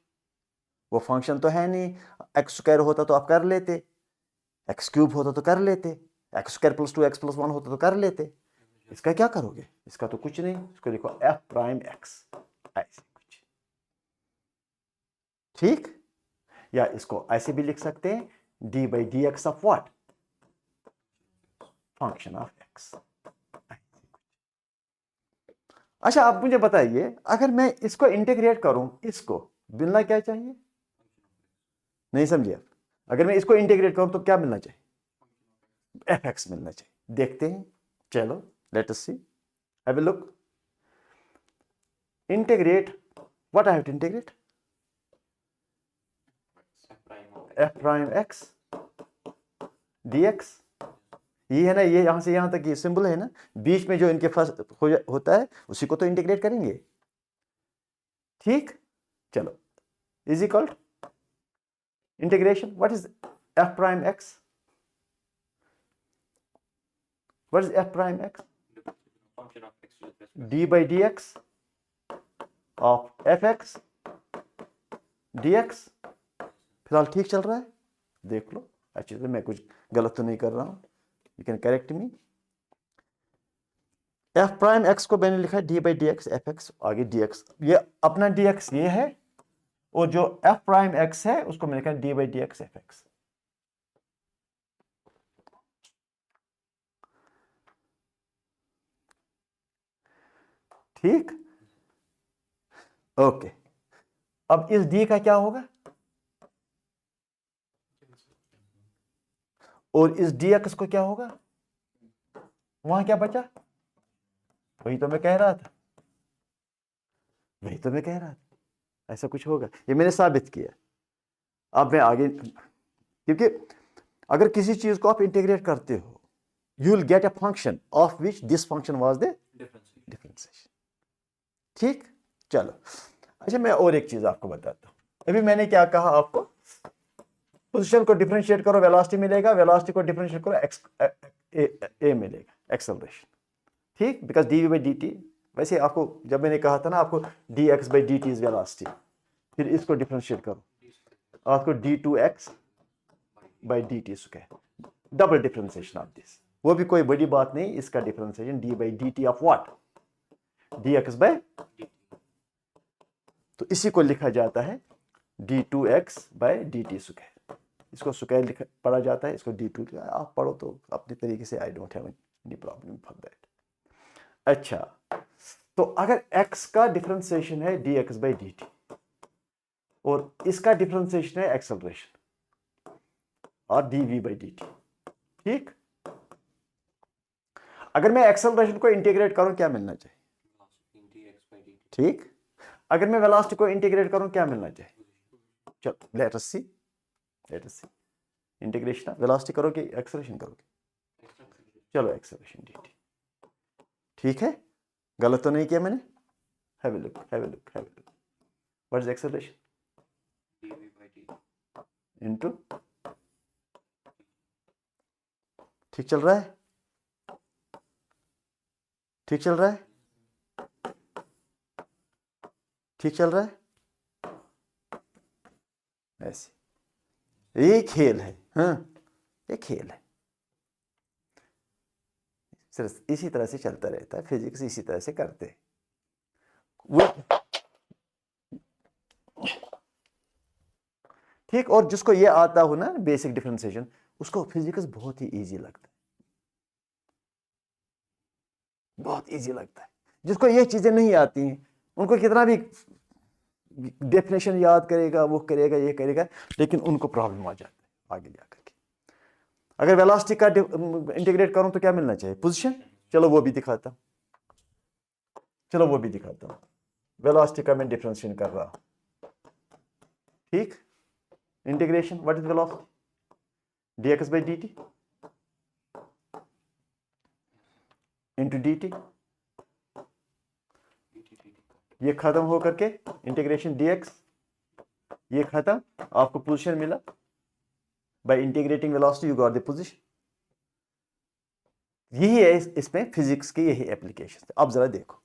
वो function तो है नहीं, x² होता तो आप कर लेते, x³ होता तो कर लेते, x² + 2x + 1 होता तो कर लेते। इसका क्या करोगे, इसका तो कुछ नहीं, इसको लिखो f'(x), ऐसे कुछ, ठीक। या इसको ऐसे भी लिख सकते हैं, d by dx of what, function of x। अच्छा, आप मुझे बताइए, अगर मैं इसको इंटीग्रेट करूं, इसको मिलना क्या चाहिए, नहीं समझे आप। अगर मैं इसको इंटीग्रेट करूं तो क्या मिलना चाहिए, fx मिलना चाहिए। देखते हैं, चलो let us see, have a look. Integrate, what I have to integrate, f'(x) dx। ये है ना, ये यहां से यहां तक ये सिंबल है ना, बीच में जो इनके फर्स्ट होता है उसी को तो इंटीग्रेट करेंगे, ठीक। चलो, is equal integration, what is f'(x), what is f'(x), function of x with respect d by dx of fx dx। फिलहाल ठीक चल रहा है, देख लो। एक्चुअली मैं कुछ गलत तो नहीं कर रहा हूं, you can correct me. f'(x) को मैंने लिखा है d by dx fx, आगे dx, ये अपना dx ये है, और जो f'(x) है उसको मैंने लिखा है d by dx fx। ठीक, ओके। अब इस d का क्या होगा, और इस dx को क्या होगा, वहां क्या बचा, वही तो मैं कह रहा था, वही तो मैं कह रहा था, ऐसा कुछ होगा, ये मैंने साबित किया। अब मैं आगे, क्योंकि अगर किसी चीज को आप इंटीग्रेट करते हो, you will get a function of which this function was the differentiation, ठीक। चलो, अच्छा मैं और एक चीज आपको बताता हूं। अभी मैंने क्या कहा आपको, पोजीशन को डिफरेंशिएट करो, वेलोसिटी मिलेगा, वेलोसिटी को डिफरेंशिएट करो, एक्स ए मिलेगा, एक्सेलरेशन, ठीक। Because d we by D t, वैसे आपको जब मैंने कहा था ना आपको dx by dt is velocity, फिर इसको डिफरेंशिएट करो, आपको d2x by dt square, double differentiation of this. वो भी कोई बड़ी बात नहीं, इसका differentiation d by dt of what, dx by, तो इसी को लिखा जाता है d2x by dt स्क्वायर। इसको स्क्वायर लिखा पढ़ा जाता है, इसको d2, आप पढ़ो तो अपने तरीके से, I don't have any problem for that. अच्छा, तो अगर x का डिफरेंशिएशन है dx by dt और इसका डिफरेंशिएशन है एक्सेलरेशन और dv by dt, ठीक। अगर मैं एक्सेलरेशन को इंटीग्रेट करूं क्या मिलना चाहिए? ठीक, अगर मैं वेलोसिटी को इंटीग्रेट करूं क्या मिलना चाहिए? चलो लेट अस सी इंटीग्रेशन वेलोसिटी करोगे एक्सेलरेशन करोगे? चलो एक्सेलरेशन dt, ठीक है, गलत तो नहीं किया मैंने? Have a look what is acceleration into, ठीक चल रहा है? ठीक चल रहा है? ठीक चल रहा है? ऐसे ये खेल है, हाँ ये खेल है, सिर्फ इसी तरह से चलता रहता है, फिजिक्स इसी तरह से करते हैं वो, ठीक। और जिसको ये आता हो ना बेसिक डिफरेंशिएशन, उसको फिजिक्स बहुत ही इजी लगता है, बहुत इजी लगता है। जिसको ये चीजें नहीं आती हैं, उनको कितना भी डेफिनेशन याद करेगा, वो करेगा, ये करेगा, लेकिन उनको प्रॉब्लम आ जाता है आगे जाकर के। अगर वेलोसिटी का इंटीग्रेट करूं तो क्या मिलना चाहिए? पोजीशन। चलो वो भी दिखाता हूं, वेलोसिटी का मैं डिफरेंशिएशन कर रहा हूं, ठीक। Integration what is velocity? dx by dt into dt, ये खत्म हो करके इंटीग्रेशन dx, ये खत्म, आपको पोजीशन मिला, by integrating velocity you got the position. यही है इसमें फिजिक्स की यही एप्लीकेशन। अब जरा देखो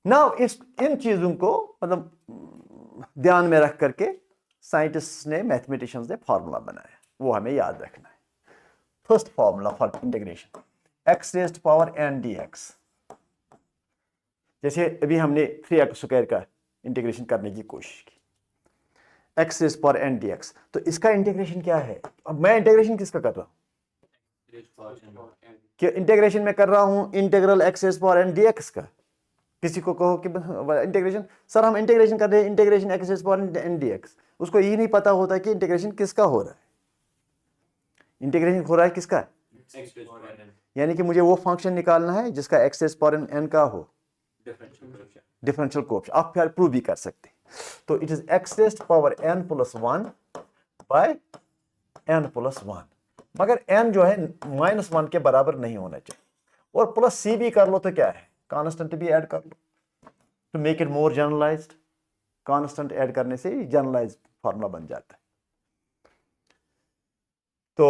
नाउ इन चीजों को मतलब ध्यान में रख करके साइंटिस्ट ने, मैथमेटिशियंस ने फार्मूला बनाया, वो हमें याद रखना है। First formula for integration, x raised power n dx। जैसे अभी हमने 3x² का इंटीग्रेशन करने की कोशिश की, x raised power n dx, तो इसका इंटीग्रेशन क्या है? अब मैं इंटीग्रेशन किसका कर रहा हूं? कि इंटीग्रेशन में कर रहा हूं integral x raised power n dx का। किसी को कहो कि इंटीग्रेशन, सर हम इंटीग्रेशन कर रहे हैं, integration x raised power n dx, उसको ये नहीं पता होता कि इंटीग्रेशन किसका हो रहा है। इंटीग्रेशन हो रहा है किसका? यानी कि मुझे वो फंक्शन निकालना है जिसका x रेज्ड पावर n का हो डिफरेंशियल कोएफिशिएंट। आप फिर प्रूव भी कर सकते हैं। तो it is x raised power n plus 1 by n plus 1, मगर n जो है -1 के बराबर नहीं होना चाहिए। और प्लस सी भी कर लो तो क्या है, कांस्टेंट भी ऐड कर लो to make it more generalized. Constant add करने से जनरलाइज्ड फार्मूला बन जाता है। तो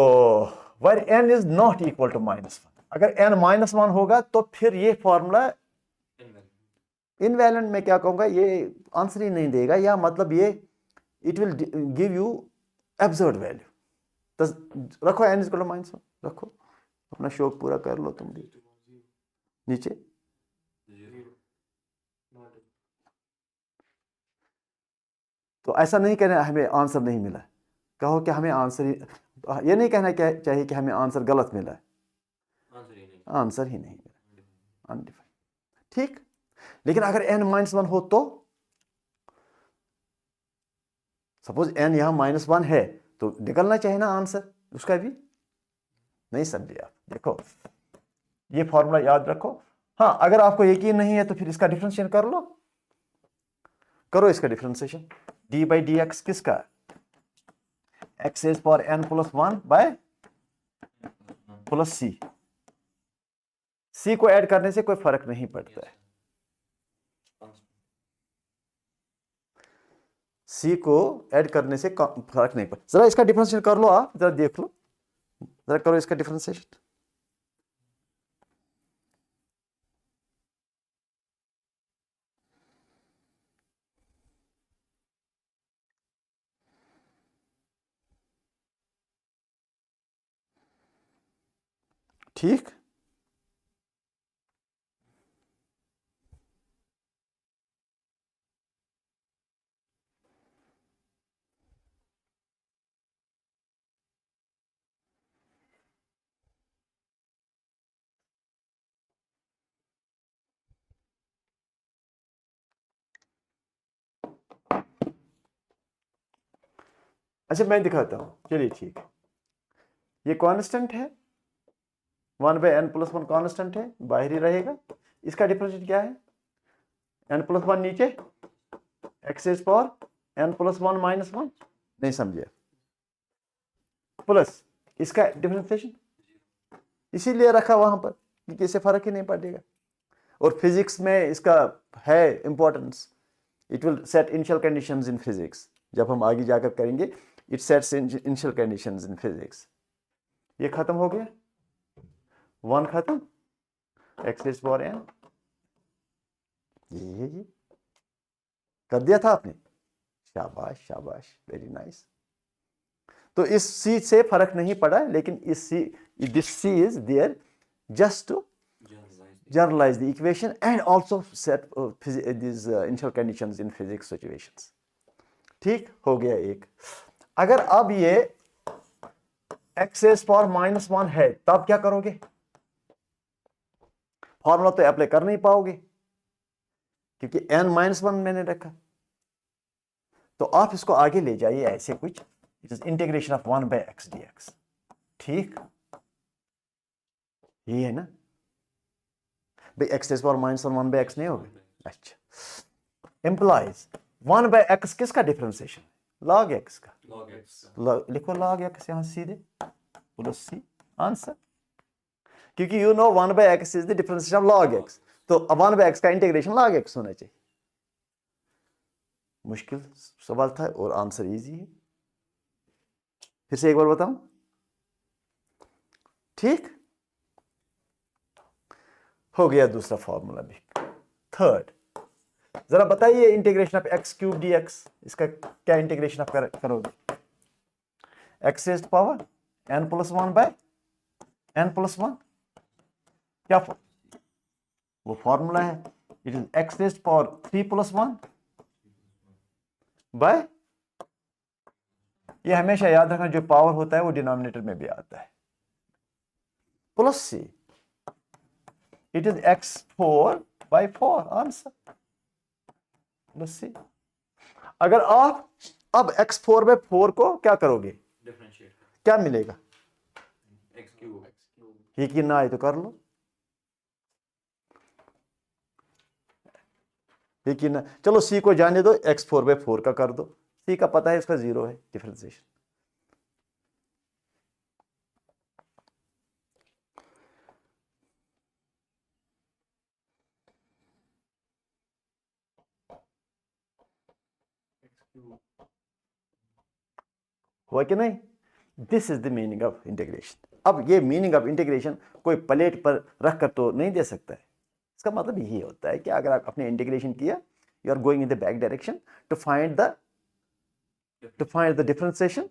where n is not equal to -1, अगर n -1 होगा तो फिर ये फार्मूला इनवैलिड, में क्या कहूंगा, ये आंसर ही नहीं देगा, या मतलब ये it will give you absurd value. तो रखो n इक्वल टू -1, रखो, अपना शौक पूरा कर लो तुम भी। नीचे तो ऐसा नहीं कहना हमें आंसर नहीं मिला, कहो कि हमें आंसर ही, ये नहीं कहना चाहिए कि हमें आंसर गलत मिला है, आंसर ही नहीं मिला, अनडिफाइंड, ठीक। लेकिन अगर n-1 हो तो, सपोज n यहां -1 है, तो निकलना चाहिए ना आंसर उसका भी। नहीं समझे आप? देखो ये फॉर्मूला याद रखो। हाँ, अगर आपको यकीन नहीं है तो फिर इसका डिफरेंशिएशन कर लो, करो इसका डिफरेंशिएशन। d by dx किसका? x raise power n plus 1 by plus c। c को ऐड करने से कोई फर्क नहीं पड़ता है, c को ऐड करने से फर्क नहीं पड़ता। जरा इसका डिफरेंशिएशन कर लो, आप जरा देख लो, जरा करो इसका डिफरेंशिएशन। ठीक, अच्छा मैं दिखाता हूं, चलिए ठीक है। ये कांस्टेंट है, 1/n+1 कांस्टेंट है, बाहर ही रहेगा। इसका डिफरेंशिएट क्या है? n+1 नीचे, x⁻n+1 - 1, नहीं समझे, प्लस इसका डिफरेंशिएशन इसीलिए रखा वहां पर क्योंकि इससे फर्क ही नहीं पड़ेगा। और फिजिक्स में इसका है importance, it will set initial conditions in physics. जब हम आगे जाकर करेंगे, it sets initial conditions in physics. ये खत्म हो गया, 1 खत्म, x⁻n, ये कर दिया था आपने, शाबाश शाबाश, वेरी नाइस। तो इस सी से फर्क नहीं पड़ा, लेकिन इस C, this C is there just to generalize the equation and also set these initial conditions in physics situations। ठीक हो गया एक। अगर अब ये x⁻⁻1 है, तब क्या करोगे? फॉर्मूला तो अप्लाई कर नहीं पाओगे क्योंकि n-1 मैंने रखा। तो आप इसको आगे ले जाइए ऐसे कुछ, it is integration of 1/x dx। ठीक, ये है ना भाई, x⁻1 1/x नहीं होगा। अच्छा, इंप्लाइज 1/x किसका डिफरेंशिएशन? log x का। लिखो log x यहां सीधे, बोलो सी आंसर, क्योंकि you know 1/x is the differentiation of log x, तो 1/x का इंटीग्रेशन log x होना चाहिए। मुश्किल सवाल था और आंसर इजी है। फिर से एक बार बताऊं, ठीक हो गया दूसरा फॉर्मूला भी। थर्ड, जरा बताइए इंटीग्रेशन ऑफ x³ dx, इसका क्या इंटीग्रेशन आप करोगे? x⁻n+1/n+1 क्या वो फॉर्मूला है, इट इज x⁻3+1 बाय, ये हमेशा याद रखना, जो पावर होता है वो डिनोमिनेटर में भी आता है, plus C, it is x4/4 answer, plus C. अगर आप अब x4/4 को क्या करोगे? डिफरेंशिएट, क्या मिलेगा? x³ यकीन ना आए तो कर लो, यकीन ना, चलो सी को जाने दो, x4/4 का कर दो, सी का पता है इसका 0 है डिफरेंशिएशन। हुआ कि नहीं? This is the meaning of integration. अब ये मीनिंग ऑफ इंटीग्रेशन कोई प्लेट पर रख कर तो नहीं दे सकता है। इसका मतलब यही होता है कि अगर आप अपने इंटीग्रेशन किया, you are going in the back direction to find the differentiation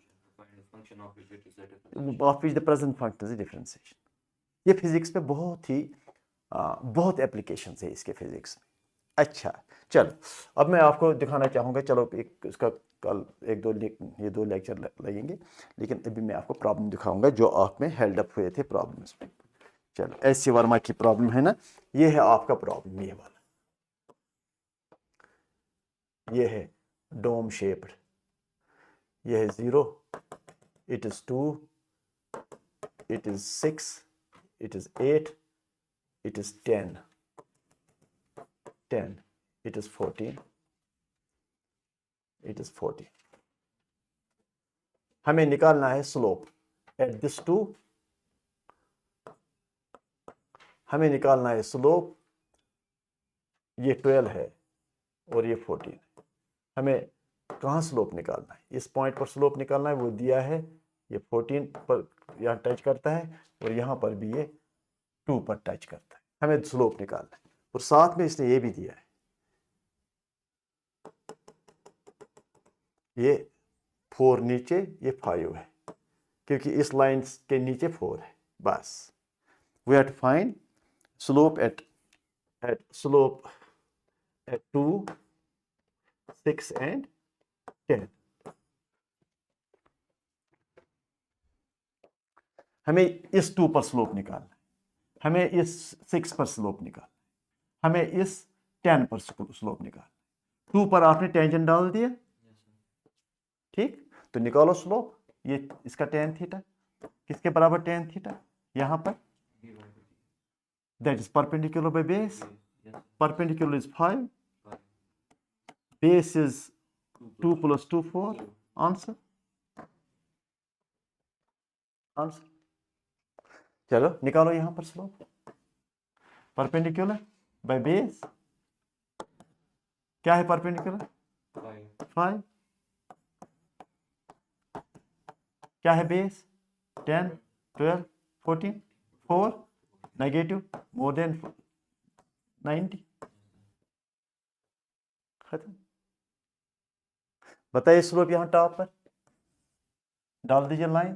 of which the present function is differentiation. ये फिजिक्स में बहुत एप्लीकेशन है इसके फिजिक्स में। अच्छा, चलो अब मैं आपको दिखाना चाहूँगा, चलो एक इसका कल ये दो लेक्चर लगेंगे, लेकिन अभी मैं आपको प्रॉब्लम दिखाऊंगा जो आप में हेल्ड अप हुए थे प्रॉब्लम्स में। चलो, एस.सी. वर्मा की प्रॉब्लम है ना, ये है आपका प्रॉब्लम, ये वाला, ये है डोम शेप्ड, ये है 0, it is 2, it is 6, it is 8, it is 10, it is 14, it is 40। हमें निकालना है स्लोप एट दिस 2, हमें निकालना है स्लोप, ये 12 है और ये 14 है। हमें कहाँ स्लोप निकालना है? इस पॉइंट पर स्लोप निकालना है, वो दिया है, ये 14 पर यहाँ टच करता है और यहाँ पर भी ये 2 पर टच करता है। हमें स्लोप निकालना है और साथ में इसने ये भी दिया है, ये 4 नीचे, ये 5 है, क्योंकि इस लाइन के नीचे 4 है। बस we have to find slope at 2, 6 and 10। हमें इस 2 पर स्लोप निकालना है, हमें इस 6 पर स्लोप निकालना है, हमें इस 10 पर स्लोप निकालना है। 2 पर आपने टेंजेंट डाल दिया, ठीक, तो निकालो स्लोप, ये इसका tan थीटा किसके बराबर tan थीटा? यहाँ पर that is perpendicular by base. Yes. Perpendicular is 5. 5. Base is 2 2 plus 2, 4. Answer. Answer. चलो निकालो यहाँ पर स्लोप. Perpendicular by base. क्या है perpendicular? 5. 5. क्या है base? 10, 12, 14, 4. Negative more than 90. खत्म. बताइए स्लोप यहाँ टॉप पर डाल दीजिए लाइन.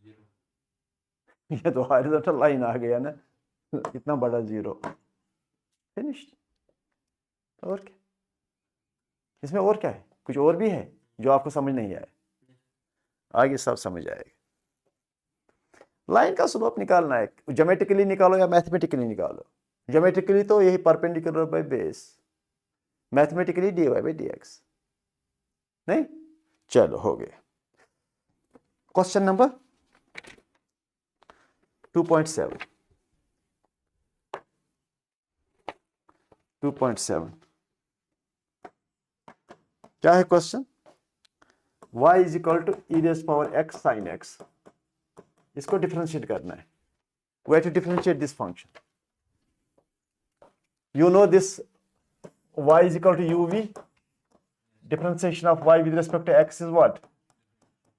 0. ये तो हॉरिजॉन्टल लाइन आ गया ना, इतना बड़ा 0. फिनिश्ड. और क्या इसमें, और क्या है? कुछ और भी है जो आपको समझ नहीं आया? आगे सब समझ आएगा. लाइन का स्लोप निकालना है, ज्योमेट्रिकली निकालो या मैथमेटिकली निकालो. ज्योमेट्रिकली तो यही perpendicular by base, mathematically dy by dx. नहीं, चलो हो गया. Question number 2.7. 2.7 क्या है question? y is equal to e raise power x sin x. इसको डिफरेंशिएट करना है. We have to differentiate this function. You know this y is equal to uv. Differentiation of y with respect to x is what?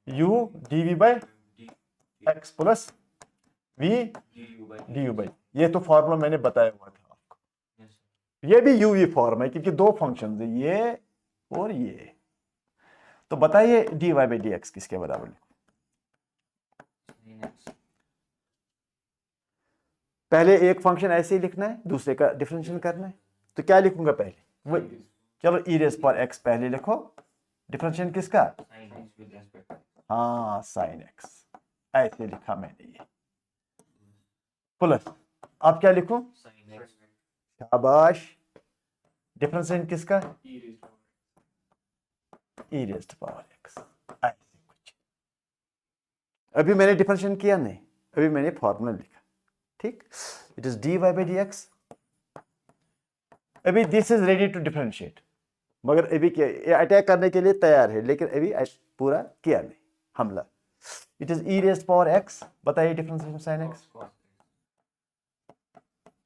u dv by D. x plus v du by du by. ये तो formula मैंने बताया हुआ था आपको. Yes. ये भी uv form है क्योंकि दो फंक्शन है, ये और ये. तो बताइए dy by dx किसके बराबर है? Sin x. पहले एक फंक्शन ऐसे ही लिखना है, दूसरे का डिफरेंशियल करना है. तो क्या लिखूंगा पहले? वही, चलो e रेज़ पावर x पहले लिखो. डिफरेंशियल किसका? Sin x with respect to x. हाँ sin x. ऐसे लिखा मैंने ये. प्लस अब क्या लिखूं? Sin x. शाबाश. डिफरेंशियल किसका? e raised to e raised power x. ऐसे कुछ. अभी मैंने डिफरेंशियल किया नहीं, अभी मैंने फॉर्मूला लिखा. ठीक. It is dy by dx. अभी this is ready to differentiate, मगर अभी क्या अटैक करने के लिए तैयार है, लेकिन अभी पूरा किया नहीं हमला. It is e raised power x. बताइए differentiation sin x Cos x.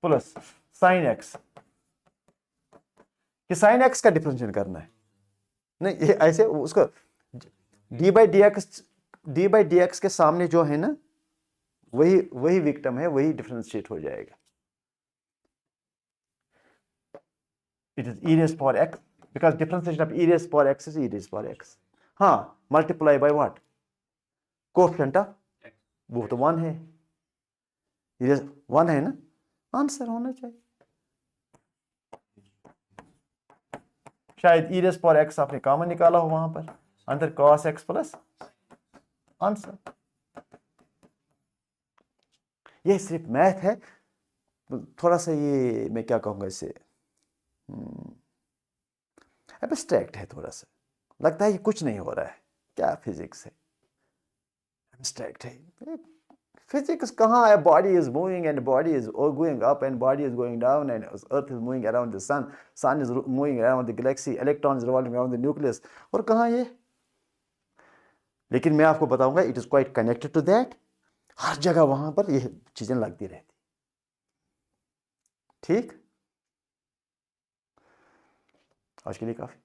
Plus sin x. कि sin x का डिफरेंशिएट करना है. नहीं, ये ऐसे उसको डी बाई डी एक्स के सामने जो है ना, वही विक्टिम है, वही डिफरेंशिएट हो जाएगा. It is e raised power x because differentiation of e raised power x is e raised power x. हाँ, multiply by what? Coefficient of, वो तो 1 है. 1 है ना, आंसर होना चाहिए. शायद e रेज़ पावर x आपने कॉमन निकाला हो वहां पर, अंदर cos x प्लस आंसर. ये सिर्फ मैथ है, थोड़ा सा ये मैं क्या कहूँगा इसे, एब्स्ट्रैक्ट है थोड़ा सा. लगता है कि कुछ नहीं हो रहा है, क्या फिजिक्स है, एब्स्ट्रैक्ट है. फिजिक्स कहाँ है? Body is moving and body is going up and body is going down and earth is moving around the sun, sun is moving around the galaxy, electron is revolving around the nucleus. और कहाँ ये? लेकिन मैं आपको बताऊंगा it is quite connected to that. हर जगह वहां पर ये चीजें लगती रहती. ठीक, आज के लिए काफी.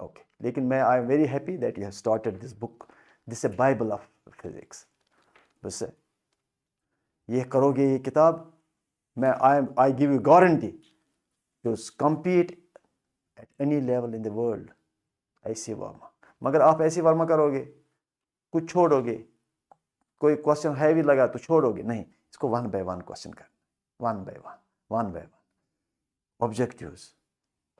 ओके, लेकिन मैं I am very happy that you have started this book. This a Bible of physics. बस ये करोगे ये किताब, मैं I give you guarantee to compete at any level in the world. H C Verma, मगर आप ऐसी वर्मा करोगे, कुछ छोड़ोगे, कोई क्वेश्चन हैवी लगा तो छोड़ोगे नहीं. इसको 1 by 1 क्वेश्चन करना, 1 by 1.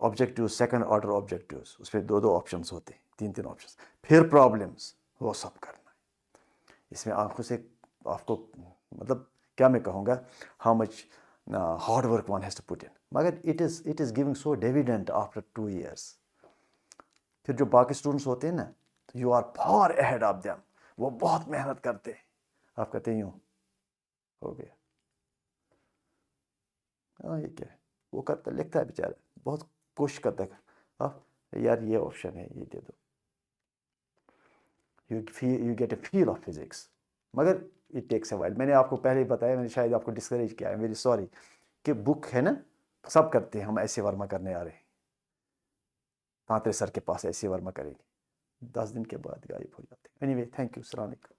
Objectives, second order objectives, उसमें 2 ऑप्शंस होते हैं, 3 ऑप्शंस, फिर प्रॉब्लम्स, वो सब करना है. इसमें आंखों से आपको, मतलब क्या मैं कहूँगा, how much hard work one has to put in, मगर it is giving so dividend after 2 years. फिर जो बाकी स्टूडेंट्स होते हैं ना, you are far ahead of them, वो बहुत मेहनत करते हैं. आप कहते हैं यूँ हो गया. हाँ ये क्या है, वो करता लिखता है बेचारा, बहुत कोशिश करता है, अब यार ये ऑप्शन है, ये दे दो, you get A feel of physics, मगर इट टेक्स अ वाइल। मैंने आपको पहले ही बताया, मैंने शायद आपको डिस्करेज किया है, वेरी सॉरी, कि बुक है ना, सब करते हैं, हम ऐसे वर्मा करने आ रहे हैं, तांत्रे सर के पास ऐसे वर्मा करेंगे, 10 दिन के बाद गायब हो जाते हैं। एनीवे, थैंक यू, अस्सलाम वालेकुम।